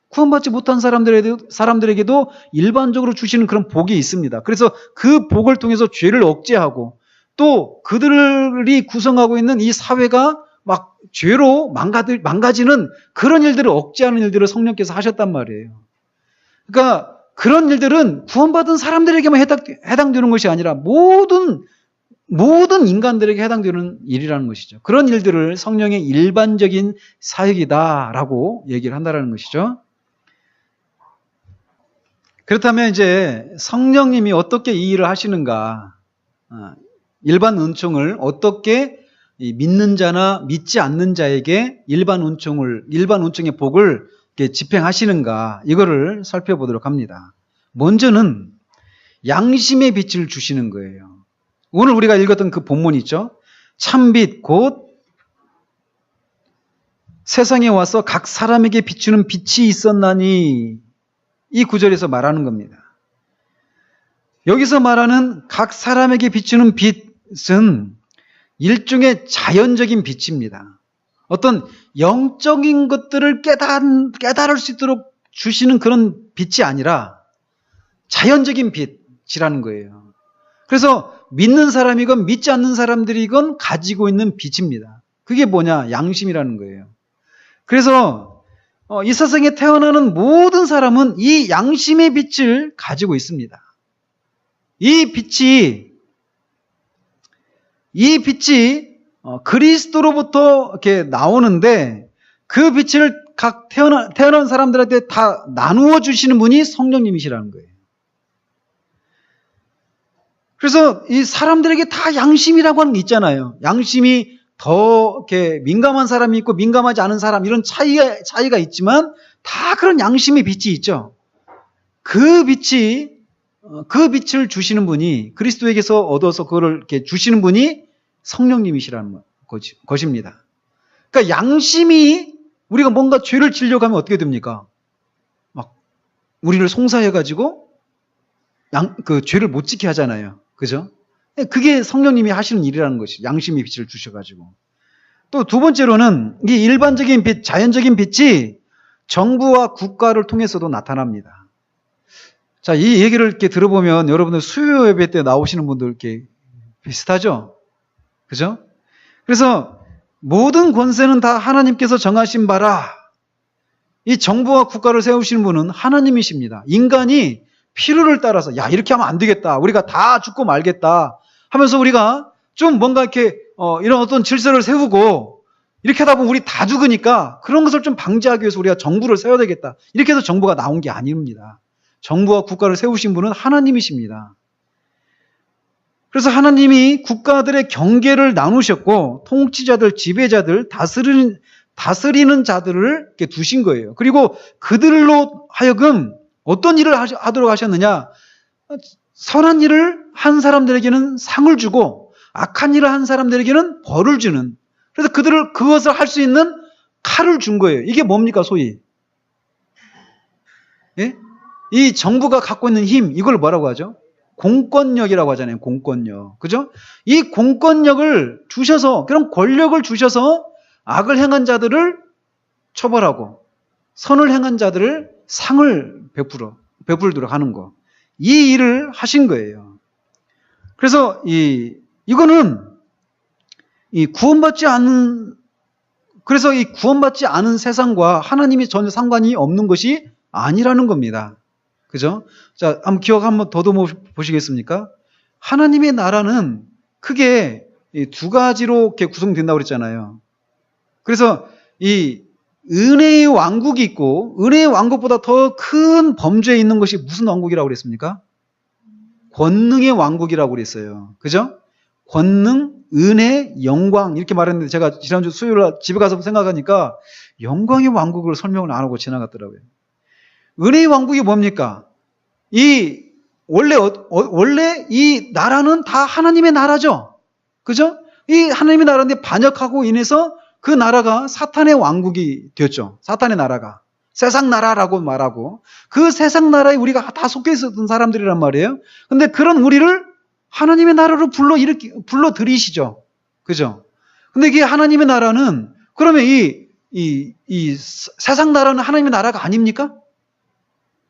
구원받지 못한 사람들에게도 일반적으로 주시는 그런 복이 있습니다. 그래서 그 복을 통해서 죄를 억제하고 또 그들이 구성하고 있는 이 사회가 막 죄로 망가지는 그런 일들을 억제하는 일들을 성령께서 하셨단 말이에요. 그러니까 그런 일들은 구원받은 사람들에게만 해당되는 것이 아니라 모든 인간들에게 해당되는 일이라는 것이죠. 그런 일들을 성령의 일반적인 사역이다라고 얘기를 한다는 것이죠. 그렇다면 이제 성령님이 어떻게 이 일을 하시는가? 일반 은총을 어떻게 믿는 자나 믿지 않는 자에게 일반 은총의 복을 집행하시는가? 이거를 살펴보도록 합니다. 먼저는 양심의 빛을 주시는 거예요. 오늘 우리가 읽었던 그 본문 있죠? 참빛 곧 세상에 와서 각 사람에게 비추는 빛이 있었나니, 이 구절에서 말하는 겁니다. 여기서 말하는 각 사람에게 비추는 빛은 일종의 자연적인 빛입니다. 어떤 영적인 것들을 깨달을 수 있도록 주시는 그런 빛이 아니라 자연적인 빛이라는 거예요. 그래서 믿는 사람이건 믿지 않는 사람들이건 가지고 있는 빛입니다. 그게 뭐냐? 양심이라는 거예요. 그래서 이 세상에 태어나는 모든 사람은 이 양심의 빛을 가지고 있습니다. 이 빛이 그리스도로부터 이렇게 나오는데 그 빛을 각 태어난 사람들한테 다 나누어 주시는 분이 성령님이시라는 거예요. 그래서 이 사람들에게 다 양심이라고 하는 게 있잖아요. 양심이 더 이렇게 민감한 사람이 있고 민감하지 않은 사람, 이런 차이가 있지만 다 그런 양심의 빛이 있죠. 그 빛을 주시는 분이, 그리스도에게서 얻어서 그거를 이렇게 주시는 분이 성령님이시라는 것입니다. 그러니까 양심이, 우리가 뭔가 죄를 지려고 하면 어떻게 됩니까? 막 우리를 송사해가지고 그 죄를 못 지게 하잖아요. 그죠? 그게 성령님이 하시는 일이라는 것이, 양심의 빛을 주셔가지고. 또 두 번째로는 이 일반적인 빛, 자연적인 빛이 정부와 국가를 통해서도 나타납니다. 자, 이 얘기를 이렇게 들어보면 여러분들 수요 예배 때 나오시는 분들 이렇게 비슷하죠? 그죠? 그래서 모든 권세는 다 하나님께서 정하신 바라. 이 정부와 국가를 세우시는 분은 하나님이십니다. 인간이 필요를 따라서, 야, 이렇게 하면 안 되겠다, 우리가 다 죽고 말겠다 하면서 우리가 좀 뭔가 이렇게 이런 어떤 질서를 세우고 이렇게 하다 보면 우리 다 죽으니까 그런 것을 좀 방지하기 위해서 우리가 정부를 세워야 되겠다, 이렇게 해서 정부가 나온 게 아닙니다. 정부와 국가를 세우신 분은 하나님이십니다. 그래서 하나님이 국가들의 경계를 나누셨고 통치자들, 지배자들, 다스리는 자들을 이렇게 두신 거예요. 그리고 그들로 하여금 어떤 일을 하도록 하셨느냐? 선한 일을 한 사람들에게는 상을 주고 악한 일을 한 사람들에게는 벌을 주는, 그래서 그것을 할 수 있는 칼을 준 거예요. 이게 뭡니까, 소위? 예? 이 정부가 갖고 있는 힘, 이걸 뭐라고 하죠? 공권력이라고 하잖아요. 공권력. 그죠? 이 공권력을 주셔서, 그런 권력을 주셔서 악을 행한 자들을 처벌하고 선을 행한 자들을 상을 베풀도록 하는 거. 이 일을 하신 거예요. 그래서 이거는 구원받지 않은 세상과 하나님이 전혀 상관이 없는 것이 아니라는 겁니다. 그죠? 자, 한번 더듬어 보시겠습니까? 하나님의 나라는 크게 두 가지로 이렇게 구성된다고 그랬잖아요. 그래서 이 은혜의 왕국이 있고, 은혜의 왕국보다 더 큰 범주에 있는 것이 무슨 왕국이라고 그랬습니까? 권능의 왕국이라고 그랬어요. 그죠? 권능, 은혜, 영광, 이렇게 말했는데 제가 지난주 수요일 집에 가서 생각하니까 영광의 왕국을 설명을 안 하고 지나갔더라고요. 은혜의 왕국이 뭡니까? 원래 이 나라는 다 하나님의 나라죠. 그죠? 이 하나님의 나라인데 반역하고 인해서 그 나라가 사탄의 왕국이 되었죠. 사탄의 나라가. 세상 나라라고 말하고, 그 세상 나라에 우리가 다 속해 있었던 사람들이란 말이에요. 근데 그런 우리를 하나님의 나라로 불러들이시죠. 그죠? 근데 이게 하나님의 나라는, 그러면 이 세상 나라는 하나님의 나라가 아닙니까?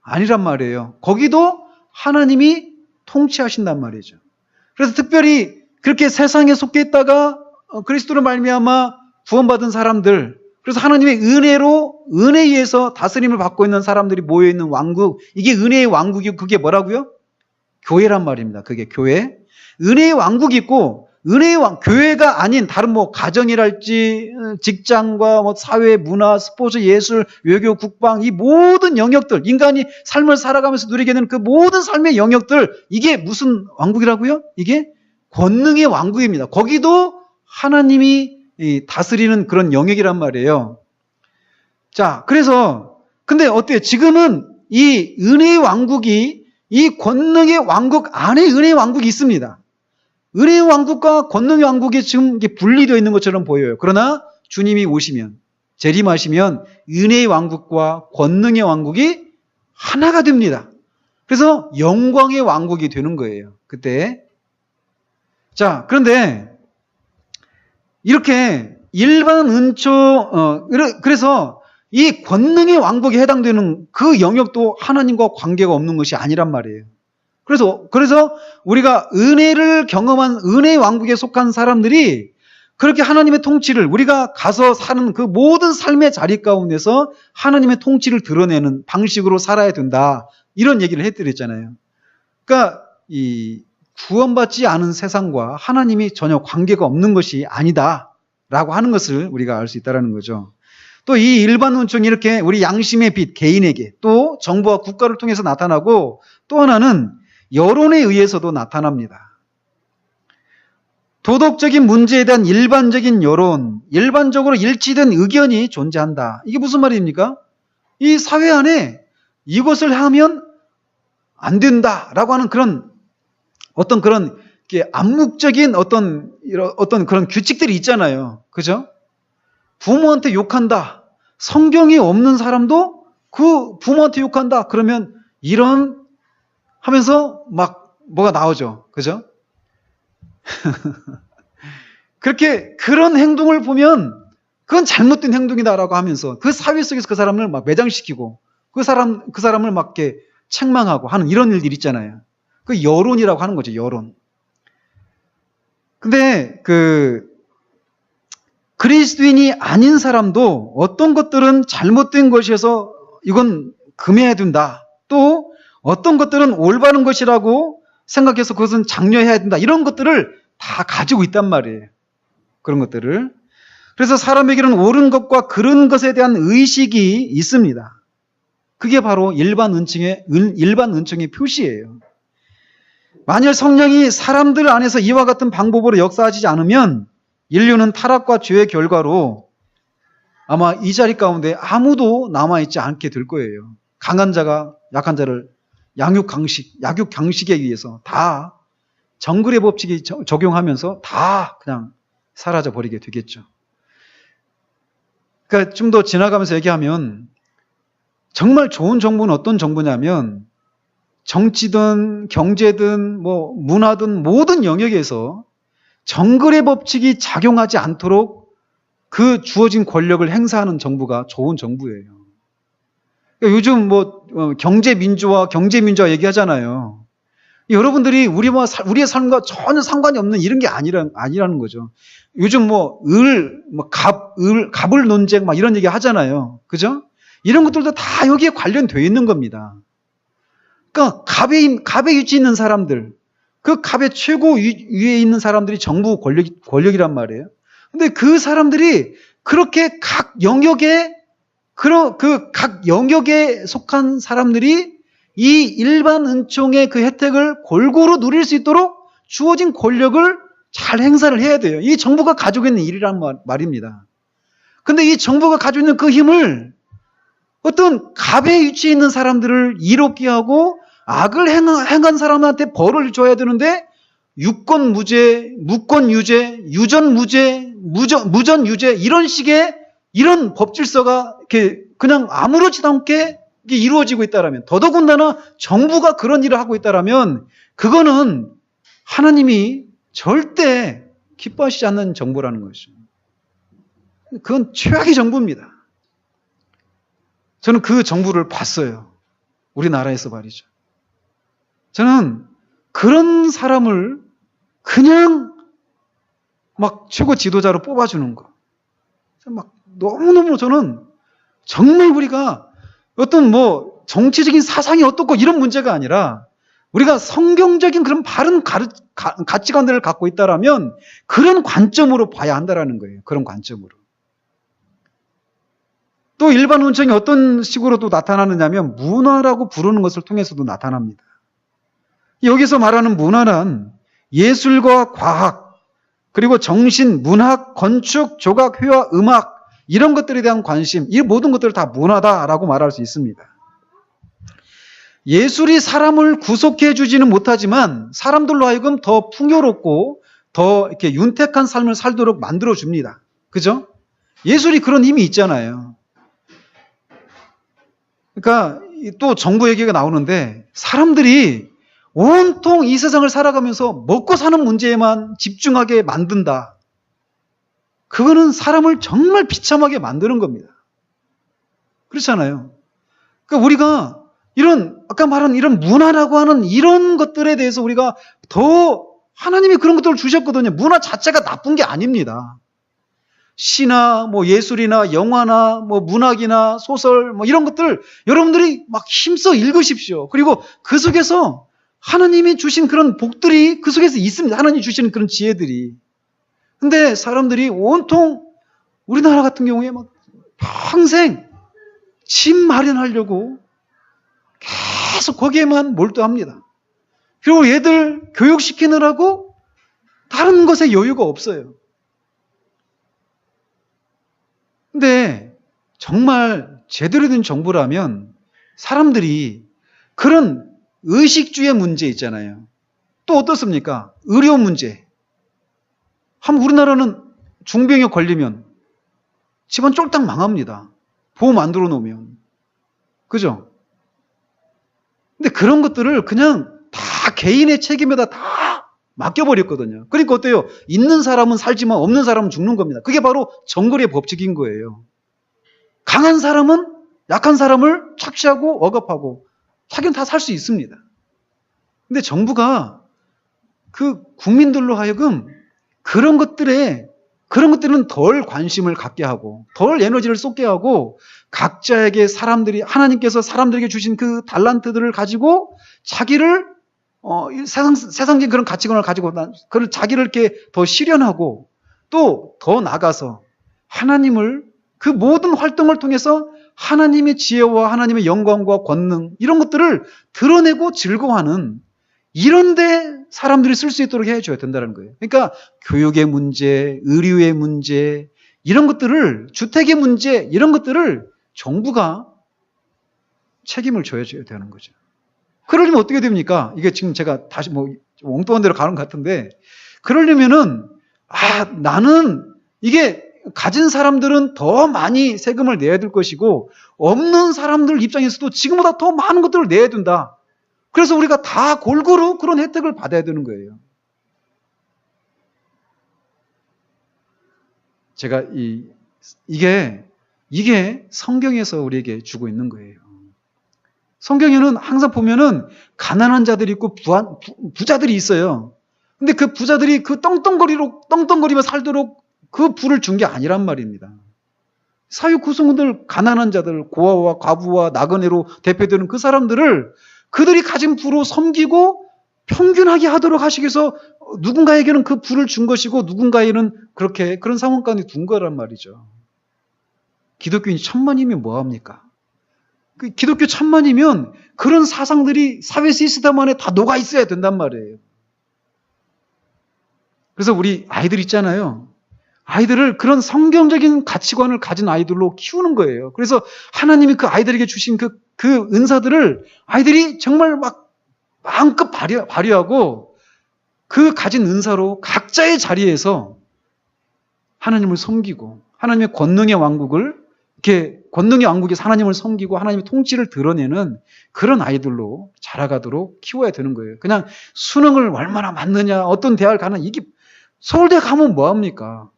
아니란 말이에요. 거기도 하나님이 통치하신단 말이죠. 그래서 특별히 그렇게 세상에 속해 있다가 그리스도로 말미암아 구원받은 사람들, 그래서 하나님의 은혜에 의해서 다스림을 받고 있는 사람들이 모여있는 왕국, 이게 은혜의 왕국이고 그게 뭐라고요? 교회란 말입니다. 그게 교회. 은혜의 왕국이 있고 교회가 아닌 다른 뭐 가정이랄지 직장과 뭐 사회, 문화, 스포츠, 예술, 외교, 국방 이 모든 영역들, 인간이 삶을 살아가면서 누리게 되는 그 모든 삶의 영역들, 이게 무슨 왕국이라고요? 이게 권능의 왕국입니다. 거기도 하나님이 다스리는 그런 영역이란 말이에요. 자, 그래서 근데 어때요? 지금은 이 은혜의 왕국이 이 권능의 왕국 안에 은혜의 왕국이 있습니다. 은혜의 왕국과 권능의 왕국이 지금 분리되어 있는 것처럼 보여요. 그러나 주님이 오시면, 재림하시면 은혜의 왕국과 권능의 왕국이 하나가 됩니다. 그래서 영광의 왕국이 되는 거예요. 그때. 자, 그런데 이렇게 일반 은총, 그래서 이 권능의 왕국에 해당되는 그 영역도 하나님과 관계가 없는 것이 아니란 말이에요. 그래서 우리가 은혜를 경험한 은혜의 왕국에 속한 사람들이 그렇게 하나님의 통치를 우리가 가서 사는 그 모든 삶의 자리 가운데서 하나님의 통치를 드러내는 방식으로 살아야 된다. 이런 얘기를 해드렸잖아요. 그러니까 이 구원받지 않은 세상과 하나님이 전혀 관계가 없는 것이 아니다라고 하는 것을 우리가 알 수 있다는 거죠. 또 이 일반 은총이 이렇게 우리 양심의 빛 개인에게 또 정부와 국가를 통해서 나타나고 또 하나는 여론에 의해서도 나타납니다. 도덕적인 문제에 대한 일반적인 여론, 일반적으로 일치된 의견이 존재한다. 이게 무슨 말입니까? 이 사회 안에 이것을 하면 안 된다라고 하는 그런 암묵적인 어떤 그런 규칙들이 있잖아요. 그죠? 부모한테 욕한다. 성경이 없는 사람도 그 부모한테 욕한다. 그러면 이런 하면서 막 뭐가 나오죠. 그죠? 그런 행동을 보면 그건 잘못된 행동이다라고 하면서 그 사회 속에서 그 사람을 막 매장시키고 그 사람을 막 이렇게 책망하고 하는 이런 일들이 있잖아요. 그 여론이라고 하는 거죠. 여론. 근데 그리스도인이 아닌 사람도 어떤 것들은 잘못된 것이어서 이건 금해야 된다. 또 어떤 것들은 올바른 것이라고 생각해서 그것은 장려해야 된다. 이런 것들을 다 가지고 있단 말이에요. 그런 것들을. 그래서 사람에게는 옳은 것과 그른 것에 대한 의식이 있습니다. 그게 바로 일반 은총의 표시예요. 만일 성령이 사람들 안에서 이와 같은 방법으로 역사하지 않으면 인류는 타락과 죄의 결과로 아마 이 자리 가운데 아무도 남아있지 않게 될 거예요. 강한 자가 약한 자를 약육강식에 의해서 다 정글의 법칙이 적용하면서 다 그냥 사라져 버리게 되겠죠. 그러니까 좀 더 지나가면서 얘기하면 정말 좋은 정부는 어떤 정부냐면 정치든 경제든 뭐 문화든 모든 영역에서 정글의 법칙이 작용하지 않도록 그 주어진 권력을 행사하는 정부가 좋은 정부예요. 그러니까 요즘 뭐 경제민주화 얘기하잖아요. 여러분들이 우리의 삶과 전혀 상관이 없는 이런 게 아니라는 거죠. 요즘 갑을 논쟁 막 이런 얘기 하잖아요. 그죠? 이런 것들도 다 여기에 관련되어 있는 겁니다. 그러니까 갑에 위치해 있는 사람들, 그 갑의 최고 위에 있는 사람들이 정부 권력이란 말이에요. 근데 그 사람들이 그렇게 각 영역에 속한 사람들이 이 일반 은총의 그 혜택을 골고루 누릴 수 있도록 주어진 권력을 잘 행사를 해야 돼요. 이 정부가 가지고 있는 일이란 말입니다. 근데 이 정부가 가지고 있는 그 힘을 어떤 갑에 위치해 있는 사람들을 이롭게 하고 악을 행한 사람한테 벌을 줘야 되는데 유권 무죄, 무권 유죄, 유전 무죄, 무전 유죄 이런 식의 이런 법질서가 이렇게 그냥 아무렇지도 않게 이루어지고 있다라면, 더더군다나 정부가 그런 일을 하고 있다라면 그거는 하나님이 절대 기뻐하시지 않는 정부라는 것이죠. 그건 최악의 정부입니다. 저는 그 정부를 봤어요. 우리나라에서 말이죠. 저는 그런 사람을 그냥 막 최고 지도자로 뽑아주는 거. 막 너무너무 저는 정말 우리가 어떤 뭐 정치적인 사상이 어떻고 이런 문제가 아니라 우리가 성경적인 그런 바른 가치관들을 갖고 있다라면 그런 관점으로 봐야 한다라는 거예요. 그런 관점으로. 또 일반 운천이 어떤 식으로 또 나타나느냐면 문화라고 부르는 것을 통해서도 나타납니다. 여기서 말하는 문화란 예술과 과학, 그리고 정신, 문학, 건축, 조각, 회화, 음악 이런 것들에 대한 관심, 이 모든 것들을 다 문화다라고 말할 수 있습니다. 예술이 사람을 구속해 주지는 못하지만 사람들로 하여금 더 풍요롭고 더 이렇게 윤택한 삶을 살도록 만들어 줍니다. 그죠? 예술이 그런 힘이 있잖아요. 그러니까 또 정부 얘기가 나오는데 사람들이 온통 이 세상을 살아가면서 먹고 사는 문제에만 집중하게 만든다. 그거는 사람을 정말 비참하게 만드는 겁니다. 그렇잖아요. 그러니까 우리가 이런 아까 말한 이런 문화라고 하는 이런 것들에 대해서 우리가 더 하나님이 그런 것들을 주셨거든요. 문화 자체가 나쁜 게 아닙니다. 시나 뭐 예술이나 영화나 뭐 문학이나 소설 뭐 이런 것들 여러분들이 막 힘써 읽으십시오. 그리고 그 속에서 하나님이 주신 그런 복들이 그 속에서 있습니다. 하나님이 주시는 그런 지혜들이. 근데 사람들이 온통 우리나라 같은 경우에 막 평생 집 마련하려고 계속 거기에만 몰두합니다. 그리고 얘들 교육시키느라고 다른 것에 여유가 없어요. 근데 정말 제대로 된 정부라면 사람들이 그런 의식주의 문제 있잖아요. 또 어떻습니까? 의료 문제. 우리나라는 중병에 걸리면 집안 쫄딱 망합니다. 보험 안 들어놓으면. 그죠? 근데 그런 것들을 그냥 다 개인의 책임에다 다 맡겨버렸거든요. 그러니까 어때요? 있는 사람은 살지만 없는 사람은 죽는 겁니다. 그게 바로 정글의 법칙인 거예요. 강한 사람은 약한 사람을 착취하고 억압하고 자기는 다 살 수 있습니다. 근데 정부가 그 국민들로 하여금 그런 것들은 덜 관심을 갖게 하고 덜 에너지를 쏟게 하고 각자에게 하나님께서 사람들에게 주신 그 달란트들을 가지고 자기를 세상적인 그런 가치관을 가지고 그걸 자기를 이렇게 더 실현하고 또 더 나가서 하나님을 그 모든 활동을 통해서 하나님의 지혜와 하나님의 영광과 권능 이런 것들을 드러내고 즐거워하는 이런데 사람들이 쓸 수 있도록 해줘야 된다는 거예요. 그러니까 교육의 문제, 의료의 문제 이런 것들을 주택의 문제 이런 것들을 정부가 책임을 져야 되는 거죠. 그러려면 어떻게 됩니까? 이게 지금 제가 다시 뭐 엉뚱한 데로 가는 것 같은데 그러려면은 나는 이게 가진 사람들은 더 많이 세금을 내야 될 것이고 없는 사람들 입장에서도 지금보다 더 많은 것들을 내야 된다. 그래서 우리가 다 골고루 그런 혜택을 받아야 되는 거예요. 제가 이게 성경에서 우리에게 주고 있는 거예요. 성경에는 항상 보면은 가난한 자들이 있고 부자들이 있어요. 근데 그 부자들이 그 떵떵거리며 살도록 그 부를 준 게 아니란 말입니다. 사회 구성원들, 가난한 자들, 고아와 과부와 나그네로 대표되는 그 사람들을 그들이 가진 부로 섬기고 평균하게 하도록 하시기 위해서 누군가에게는 그 부를 준 것이고 누군가에는 그런 상황 가운데 둔 거란 말이죠. 기독교인이 천만이면 뭐합니까? 기독교 천만이면 그런 사상들이 사회 시스템 안에 다 녹아 있어야 된단 말이에요. 그래서 우리 아이들 있잖아요. 아이들을 그런 성경적인 가치관을 가진 아이들로 키우는 거예요. 그래서 하나님이 그 아이들에게 주신 그 은사들을 아이들이 정말 막 마음껏 발휘하고 그 가진 은사로 각자의 자리에서 하나님을 섬기고 하나님의 권능의 왕국에서 하나님을 섬기고 하나님의 통치를 드러내는 그런 아이들로 자라가도록 키워야 되는 거예요. 그냥 수능을 얼마나 맞느냐, 어떤 대학을 가는 이게 서울대 가면 뭐합니까?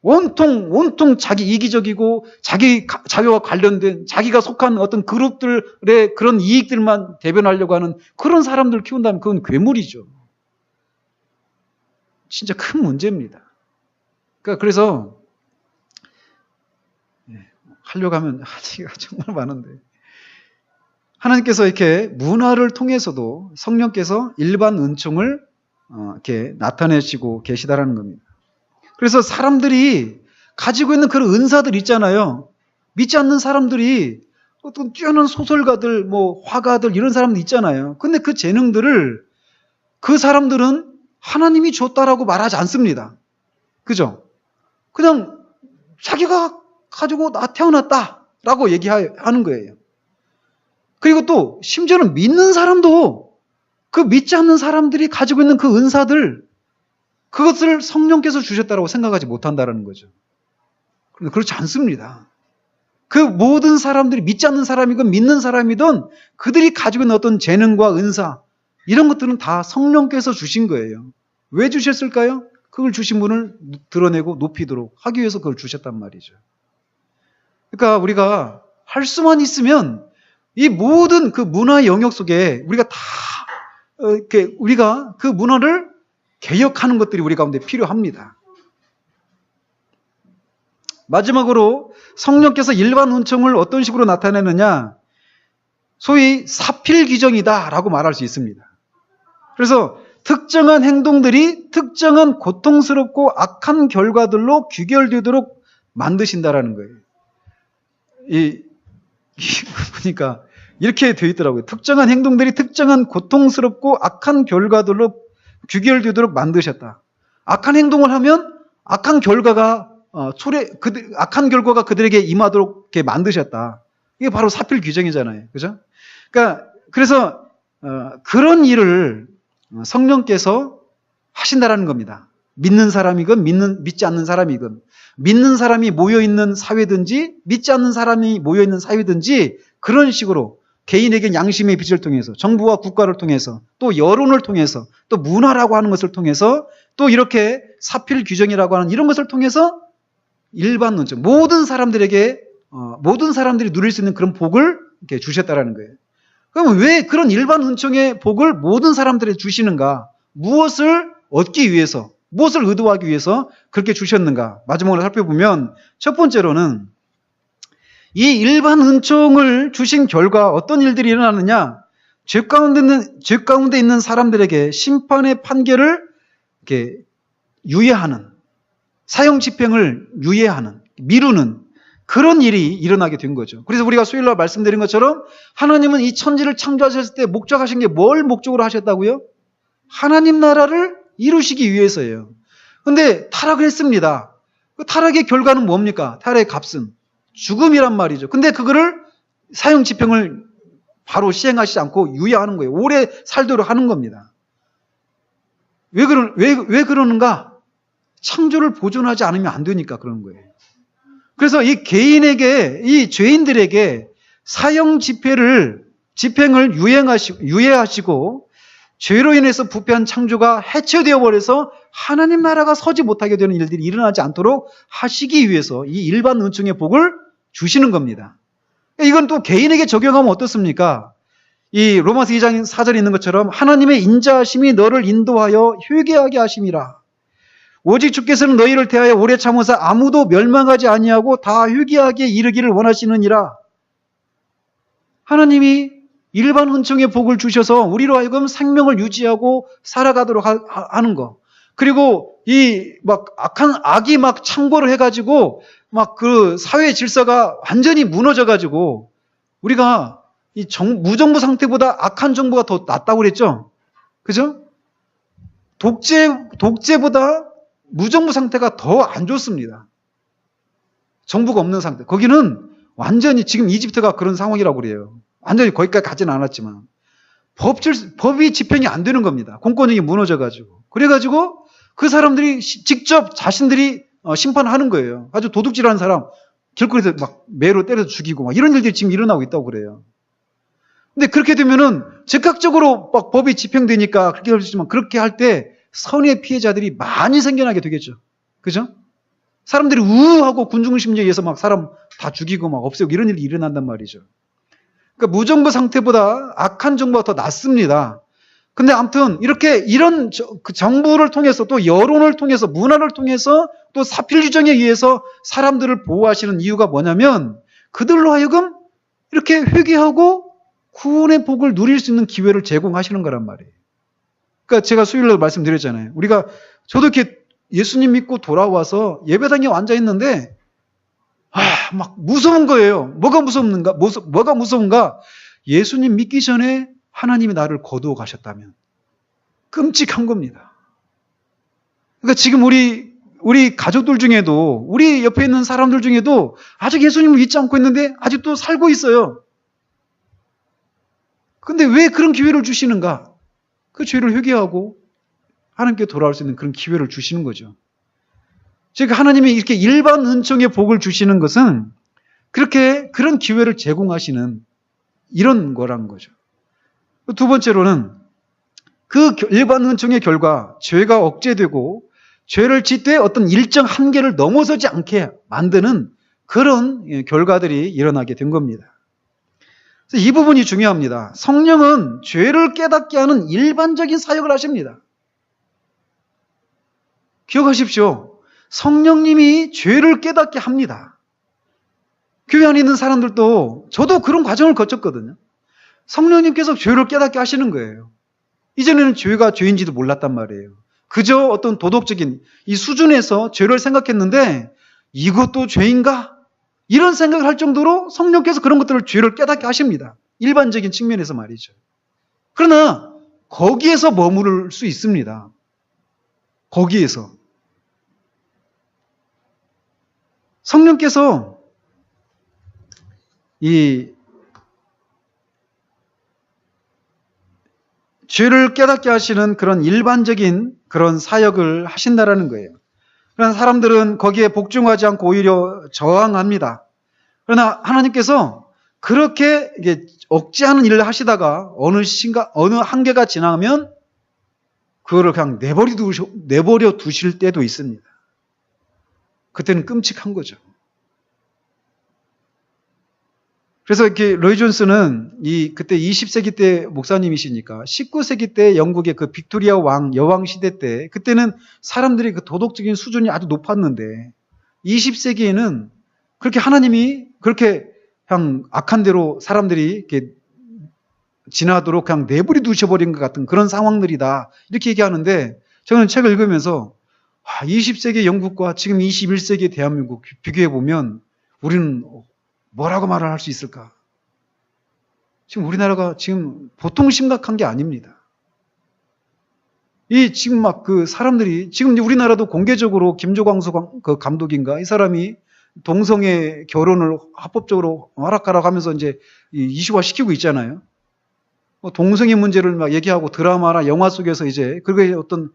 온통 자기 이기적이고 자기와 관련된 자기가 속한 어떤 그룹들의 그런 이익들만 대변하려고 하는 그런 사람들 키운다면 그건 괴물이죠. 진짜 큰 문제입니다. 그래서 하려고 하면 하기가 정말 많은데 하나님께서 이렇게 문화를 통해서도 성령께서 일반 은총을 이렇게 나타내시고 계시다라는 겁니다. 그래서 사람들이 가지고 있는 그런 은사들 있잖아요. 믿지 않는 사람들이 어떤 뛰어난 소설가들, 화가들 이런 사람들 있잖아요. 근데 그 재능들을 그 사람들은 하나님이 줬다라고 말하지 않습니다. 그죠? 그냥 자기가 가지고 태어났다라고 얘기하는 거예요. 그리고 또 심지어는 믿는 사람도 그 믿지 않는 사람들이 가지고 있는 그 은사들 그것을 성령께서 주셨다고 생각하지 못한다는 거죠. 그런데 그렇지 않습니다. 그 모든 사람들이 믿지 않는 사람이든 믿는 사람이든 그들이 가지고 있는 어떤 재능과 은사 이런 것들은 다 성령께서 주신 거예요. 왜 주셨을까요? 그걸 주신 분을 드러내고 높이도록 하기 위해서 그걸 주셨단 말이죠. 그러니까 우리가 할 수만 있으면 이 모든 그 문화 영역 속에 우리가 다 우리가 그 문화를 개혁하는 것들이 우리 가운데 필요합니다. 마지막으로 성령께서 일반 은총을 어떤 식으로 나타내느냐? 소위 사필귀정이다라고 말할 수 있습니다. 그래서 특정한 행동들이 특정한 고통스럽고 악한 결과들로 귀결되도록 만드신다라는 거예요. 보니까 이렇게 되어 있더라고요. 특정한 행동들이 특정한 고통스럽고 악한 결과들로 귀결되도록 만드셨다. 악한 행동을 하면 악한 결과가 악한 결과가 그들에게 임하도록 이렇게 만드셨다. 이게 바로 사필귀정이잖아요. 그죠? 그러니까 그래서 그런 일을 성령께서 하신다라는 겁니다. 믿는 사람이건 믿지 않는 사람이건 믿는 사람이 모여있는 사회든지 믿지 않는 사람이 모여있는 사회든지 그런 식으로 개인에게 양심의 빛을 통해서 정부와 국가를 통해서 또 여론을 통해서 또 문화라고 하는 것을 통해서 또 이렇게 사필규정이라고 하는 이런 것을 통해서 일반 논점 모든 사람들에게 모든 사람들이 누릴 수 있는 그런 복을 이렇게 주셨다라는 거예요. 그러면 왜 그런 일반 은총의 복을 모든 사람들에게 주시는가? 무엇을 얻기 위해서, 무엇을 의도하기 위해서 그렇게 주셨는가? 마지막으로 살펴보면 첫 번째로는 이 일반 은총을 주신 결과 어떤 일들이 일어나느냐? 죄 가운데 있는 사람들에게 심판의 판결을 이렇게 유예하는, 사형 집행을 유예하는, 미루는 그런 일이 일어나게 된 거죠. 그래서 우리가 수요일날 말씀드린 것처럼 하나님은 이 천지를 창조하셨을 때 목적하신 게 뭘 목적으로 하셨다고요? 하나님 나라를 이루시기 위해서예요. 그런데 타락을 했습니다. 그 타락의 결과는 뭡니까? 타락의 값은 죽음이란 말이죠. 근데 그거를 사형 집행을 바로 시행하시지 않고 유예하는 거예요. 오래 살도록 하는 겁니다. 왜 그러는가? 창조를 보존하지 않으면 안 되니까 그러는 거예요. 그래서 이 개인에게, 이 죄인들에게 사형 집행을 유예하시고 죄로 인해서 부패한 창조가 해체되어 버려서 하나님 나라가 서지 못하게 되는 일들이 일어나지 않도록 하시기 위해서 이 일반 은총의 복을 주시는 겁니다. 이건 또 개인에게 적용하면 어떻습니까? 이 로마서 2장 4절에 있는 것처럼 하나님의 인자하심이 너를 인도하여 회개하게 하심이라. 오직 주께서는 너희를 대하여 오래 참으사 아무도 멸망하지 아니하고 다 회개하게 이르기를 원하시느니라. 하나님이 일반 은총의 복을 주셔서 우리로 하여금 생명을 유지하고 살아가도록 하는 거. 그리고 악이 창궐을 해가지고 그 사회 질서가 완전히 무너져가지고 우리가 이 무정부 상태보다 악한 정부가 더 낫다고 그랬죠? 그죠? 독재보다 무정부 상태가 더 안 좋습니다. 정부가 없는 상태. 거기는 완전히 지금 이집트가 그런 상황이라고 그래요. 완전히 거기까지 가지는 않았지만 법이 집행이 안 되는 겁니다. 공권력이 무너져가지고. 그래가지고 그 사람들이 직접 자신들이 심판하는 거예요. 아주 도둑질하는 사람 길거리에서 매로 때려서 죽이고 이런 일들이 지금 일어나고 있다고 그래요. 근데 그렇게 되면은 즉각적으로 법이 집행되니까 그렇게 할 수 있지만 그렇게 할 때 선의 피해자들이 많이 생겨나게 되겠죠. 그죠? 사람들이 우하고 군중심리에 의해서 막 사람 다 죽이고 막 없애고 이런 일이 일어난단 말이죠. 그러니까 무정부 상태보다 악한 정부가 더 낫습니다. 근데 아무튼 이렇게 이런 그 정부를 통해서 또 여론을 통해서 문화를 통해서 또 사필규정에 의해서 사람들을 보호하시는 이유가 뭐냐면 그들로 하여금 이렇게 회개하고 구원의 복을 누릴 수 있는 기회를 제공하시는 거란 말이에요. 그러니까 제가 수요일날 말씀드렸잖아요. 저도 이렇게 예수님 믿고 돌아와서 예배당에 앉아 있는데 막 무서운 거예요. 뭐가 무서운가? 예수님 믿기 전에 하나님이 나를 거두어 가셨다면 끔찍한 겁니다. 그러니까 지금 우리 가족들 중에도 우리 옆에 있는 사람들 중에도 아직 예수님을 믿지 않고 있는데 아직도 살고 있어요. 근데 왜 그런 기회를 주시는가? 그 죄를 회개하고 하나님께 돌아올 수 있는 그런 기회를 주시는 거죠. 즉 하나님이 이렇게 일반 은총의 복을 주시는 것은 그런 기회를 제공하시는 이런 거란 거죠. 두 번째로는 그 일반 은총의 결과 죄가 억제되고 죄를 짓되 어떤 일정 한계를 넘어서지 않게 만드는 그런 결과들이 일어나게 된 겁니다. 그래서 이 부분이 중요합니다. 성령은 죄를 깨닫게 하는 일반적인 사역을 하십니다. 기억하십시오. 성령님이 죄를 깨닫게 합니다. 교회 안에 있는 사람들도 저도 그런 과정을 거쳤거든요. 성령님께서 죄를 깨닫게 하시는 거예요. 이전에는 죄가 죄인지도 몰랐단 말이에요. 그저 어떤 도덕적인 이 수준에서 죄를 생각했는데 이것도 죄인가? 이런 생각을 할 정도로 성령께서 그런 것들을 죄를 깨닫게 하십니다. 일반적인 측면에서 말이죠. 그러나 거기에서 머무를 수 있습니다. 거기에서. 성령께서 이 죄를 깨닫게 하시는 그런 일반적인 그런 사역을 하신다라는 거예요. 그러나 사람들은 거기에 복종하지 않고 오히려 저항합니다. 그러나 하나님께서 그렇게 억제하는 일을 하시다가 어느 한계가 지나면 그거를 그냥 내버려 두실 때도 있습니다. 그때는 끔찍한 거죠. 그래서 이렇게 로이 존스는 그때 20세기 때 목사님이시니까 19세기 때 영국의 그 빅토리아 여왕 시대 때 그때는 사람들이 그 도덕적인 수준이 아주 높았는데 20세기에는 그렇게 하나님이 그렇게 그냥 악한 대로 사람들이 이렇게 지나도록 그냥 내버려 두셔버린 것 같은 그런 상황들이다. 이렇게 얘기하는데 저는 책을 읽으면서 20세기 영국과 지금 21세기 대한민국 비교해보면 우리는 뭐라고 말을 할 수 있을까? 지금 우리나라가 지금 보통 심각한 게 아닙니다. 지금 막 그 사람들이, 지금 우리나라도 공개적으로 김조광수 그 감독인가? 이 사람이 동성애 결혼을 합법적으로 허락하라고 하면서 이제 이슈화 시키고 있잖아요. 동성애 문제를 막 얘기하고 드라마나 영화 속에서 이제 그게 어떤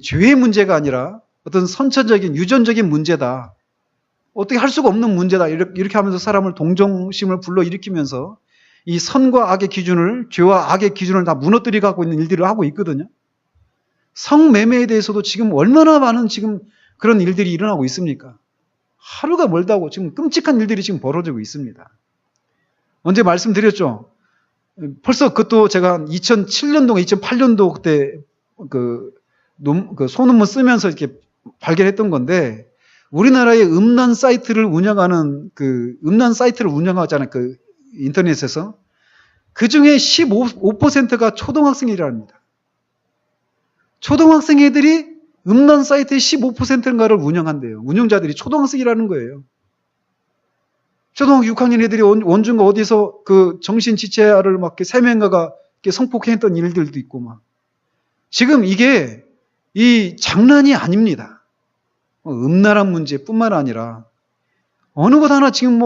죄의 문제가 아니라 어떤 선천적인 유전적인 문제다. 어떻게 할 수가 없는 문제다. 이렇게 하면서 사람을 동정심을 불러일으키면서 이 선과 악의 기준을, 죄와 악의 기준을 다 무너뜨리고 하고 있는 일들을 하고 있거든요. 성매매에 대해서도 지금 얼마나 많은 지금 그런 일들이 일어나고 있습니까? 하루가 멀다고 지금 끔찍한 일들이 지금 벌어지고 있습니다. 언제 말씀드렸죠? 벌써 그것도 제가 2007년도인가 2008년도 그때 그 소논문 쓰면서 이렇게 발견했던 건데 우리나라의 음란 사이트를 운영하는 음란 사이트를 운영하잖아요. 그 인터넷에서. 그 중에 15%가 초등학생이랍니다. 초등학생 애들이 음란 사이트의 15%인가를 운영한대요. 운영자들이 초등학생이라는 거예요. 초등학교 6학년 애들이 원주인가 어디서 그 정신지체아를 막 3명가가 성폭행했던 일들도 있고 막. 지금 이게 장난이 아닙니다. 음란한 문제뿐만 아니라 어느 것 하나 지금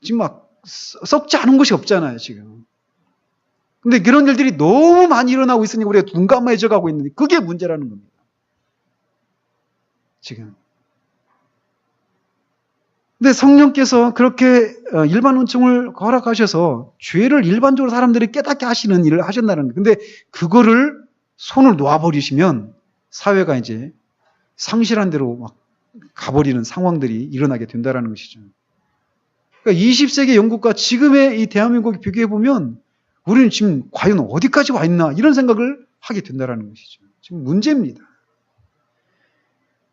지금 막 썩지 않은 것이 없잖아요, 지금. 근데 그런 일들이 너무 많이 일어나고 있으니 우리가 둔감해져 가고 있는데 그게 문제라는 겁니다. 지금. 근데 성령께서 그렇게 일반 은총을 허락하셔서 죄를 일반적으로 사람들이 깨닫게 하시는 일을 하신다는 거예요. 근데 그거를 손을 놓아버리시면 사회가 이제 상실한 대로 막 가버리는 상황들이 일어나게 된다는 것이죠. 그러니까 20세기 영국과 지금의 이 대한민국을 비교해보면 우리는 지금 과연 어디까지 와 있나 이런 생각을 하게 된다는 것이죠. 지금 문제입니다.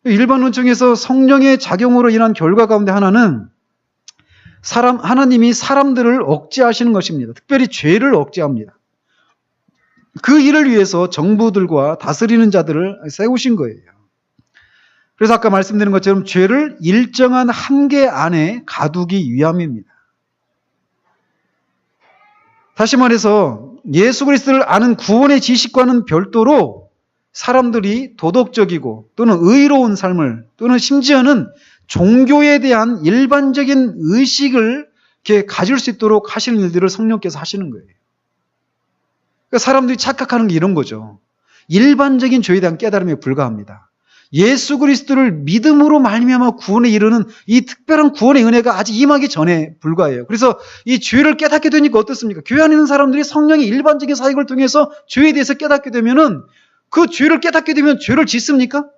일반 원청에서 성령의 작용으로 인한 결과 가운데 하나는 하나님이 사람들을 억제하시는 것입니다. 특별히 죄를 억제합니다. 그 일을 위해서 정부들과 다스리는 자들을 세우신 거예요. 그래서 아까 말씀드린 것처럼 죄를 일정한 한계 안에 가두기 위함입니다. 다시 말해서 예수 그리스도를 아는 구원의 지식과는 별도로 사람들이 도덕적이고 또는 의로운 삶을 또는 심지어는 종교에 대한 일반적인 의식을 이렇게 가질 수 있도록 하시는 일들을 성령께서 하시는 거예요. 그러니까 사람들이 착각하는 게 이런 거죠. 일반적인 죄에 대한 깨달음에 불과합니다. 예수 그리스도를 믿음으로 말미암아 구원에 이르는 이 특별한 구원의 은혜가 아직 임하기 전에 불과해요. 그래서 이 죄를 깨닫게 되니까 어떻습니까? 교회 안에 있는 사람들이 성령의 일반적인 사역을 통해서 죄에 대해서 깨닫게 되면은 그 죄를 깨닫게 되면 죄를 짓습니까?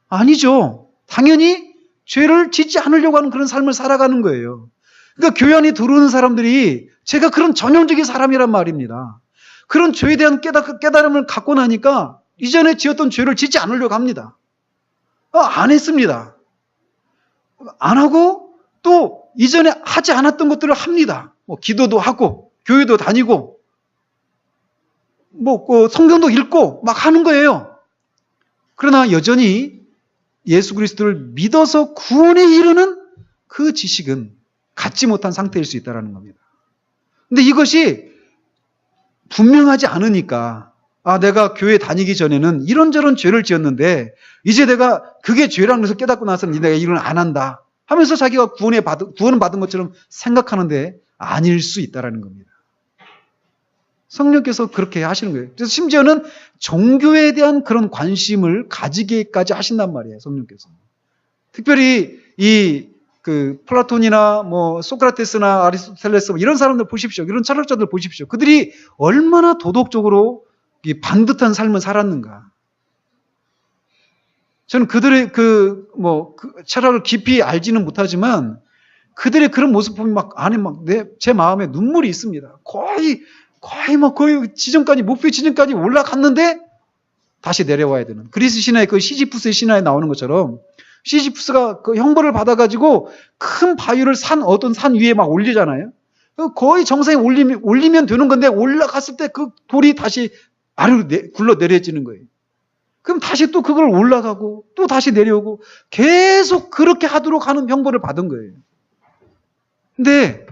아니죠. 당연히 죄를 짓지 않으려고 하는 그런 삶을 살아가는 거예요. 그러니까 교회 안에 들어오는 사람들이 제가 그런 전형적인 사람이란 말입니다. 그런 죄에 대한 깨달음을 갖고 나니까 이전에 지었던 죄를 짓지 않으려고 합니다. 안 했습니다. 안 하고 또 이전에 하지 않았던 것들을 합니다. 기도도 하고 교회도 다니고 성경도 읽고 막 하는 거예요. 그러나 여전히 예수 그리스도를 믿어서 구원에 이르는 그 지식은 갖지 못한 상태일 수 있다는 겁니다. 근데 이것이 분명하지 않으니까 내가 교회 다니기 전에는 이런저런 죄를 지었는데 이제 내가 그게 죄라는 것을 깨닫고 나서는 내가 이걸 안 한다 하면서 자기가 구원을 받은 것처럼 생각하는데 아닐 수 있다는 겁니다. 성령께서 그렇게 하시는 거예요. 그래서 심지어는 종교에 대한 그런 관심을 가지게까지 하신단 말이에요. 성령께서. 특별히 플라톤이나 소크라테스나 아리스토텔레스 이런 사람들 보십시오. 이런 철학자들 보십시오. 그들이 얼마나 도덕적으로 이 반듯한 삶을 살았는가. 저는 그들의 철학을 깊이 알지는 못하지만 그들의 그런 모습 보면 제 마음에 눈물이 있습니다. 거의 지점까지, 목표 지점까지 올라갔는데 다시 내려와야 되는. 그리스 신화의 그 시지푸스의 신화에 나오는 것처럼 시지푸스가 그 형벌을 받아가지고 큰 바위를 어떤 산 위에 막 올리잖아요. 거의 정상에 올리면 되는 건데 올라갔을 때 그 돌이 다시 아래로 굴러 내려지는 거예요. 그럼 다시 또 그걸 올라가고 또 다시 내려오고 계속 그렇게 하도록 하는 형벌을 받은 거예요. 근데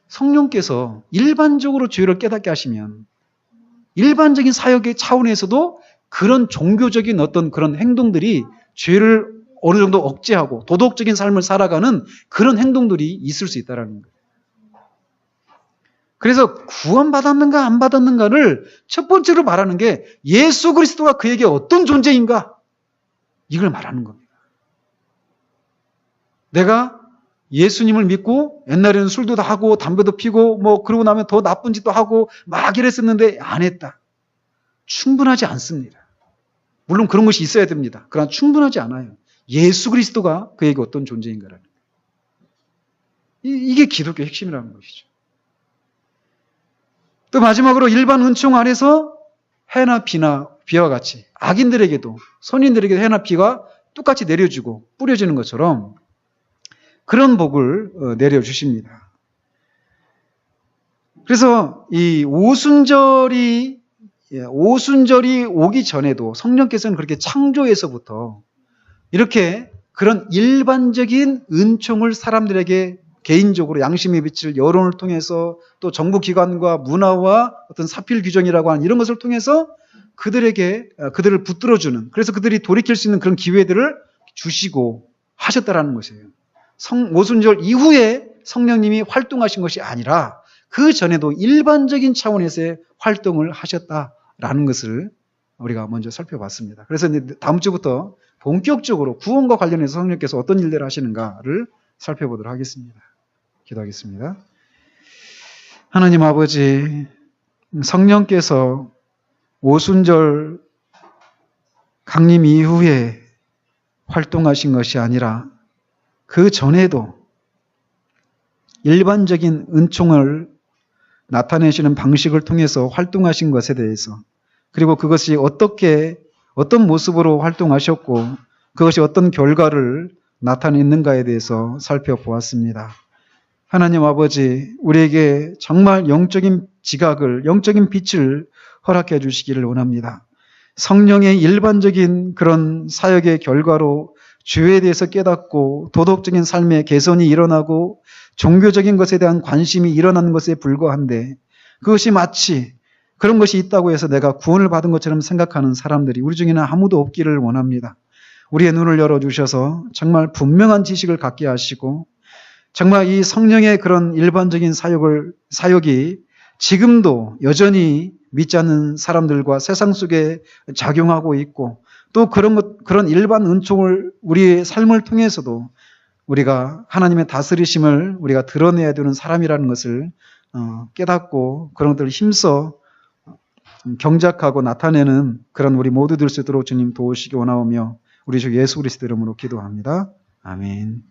성령께서 일반적으로 죄를 깨닫게 하시면 일반적인 사역의 차원에서도 그런 종교적인 어떤 그런 행동들이 죄를 어느 정도 억제하고 도덕적인 삶을 살아가는 그런 행동들이 있을 수 있다는 거예요. 그래서 구원받았는가 안 받았는가를 첫 번째로 말하는 게 예수 그리스도가 그에게 어떤 존재인가 이걸 말하는 겁니다. 내가 예수님을 믿고 옛날에는 술도 다 하고 담배도 피고 그러고 나면 더 나쁜 짓도 하고 막 이랬었는데 안 했다. 충분하지 않습니다. 물론 그런 것이 있어야 됩니다. 그러나 충분하지 않아요. 예수 그리스도가 그에게 어떤 존재인가라는 거예요. 이게 기독교의 핵심이라는 것이죠. 또 마지막으로 일반 은총 안에서 해나 비와 같이 악인들에게도 선인들에게도 해나 비가 똑같이 내려주고 뿌려지는 것처럼 그런 복을 내려주십니다. 그래서 이 오순절이 오기 전에도 성령께서는 그렇게 창조에서부터 이렇게 그런 일반적인 은총을 사람들에게 개인적으로 양심의 빛을 여론을 통해서 또 정부기관과 문화와 어떤 사필 규정이라고 하는 이런 것을 통해서 그들을 붙들어주는, 그래서 그들이 돌이킬 수 있는 그런 기회들을 주시고 하셨다라는 것이에요. 오순절 이후에 성령님이 활동하신 것이 아니라 그 전에도 일반적인 차원에서의 활동을 하셨다라는 것을 우리가 먼저 살펴봤습니다. 그래서 이제 다음 주부터 본격적으로 구원과 관련해서 성령께서 어떤 일들을 하시는가를 살펴보도록 하겠습니다. 기도하겠습니다. 하나님 아버지, 성령께서 오순절 강림 이후에 활동하신 것이 아니라 그 전에도 일반적인 은총을 나타내시는 방식을 통해서 활동하신 것에 대해서, 그리고 그것이 어떤 모습으로 활동하셨고 그것이 어떤 결과를 나타냈는가에 대해서 살펴보았습니다. 하나님 아버지, 우리에게 정말 영적인 지각을, 영적인 빛을 허락해 주시기를 원합니다. 성령의 일반적인 그런 사역의 결과로 주에 대해서 깨닫고 도덕적인 삶의 개선이 일어나고 종교적인 것에 대한 관심이 일어나는 것에 불과한데, 그것이 마치 그런 것이 있다고 해서 내가 구원을 받은 것처럼 생각하는 사람들이 우리 중에는 아무도 없기를 원합니다. 우리의 눈을 열어주셔서 정말 분명한 지식을 갖게 하시고, 정말 이 성령의 그런 일반적인 사역이 지금도 여전히 믿지 않는 사람들과 세상 속에 작용하고 있고, 또 그런 일반 은총을 우리의 삶을 통해서도 우리가 하나님의 다스리심을 우리가 드러내야 되는 사람이라는 것을 깨닫고 그런 것들을 힘써 경작하고 나타내는 그런 우리 모두 될 수 있도록 주님 도우시기 원하오며, 우리 주 예수 그리스도 이름으로 기도합니다. 아멘.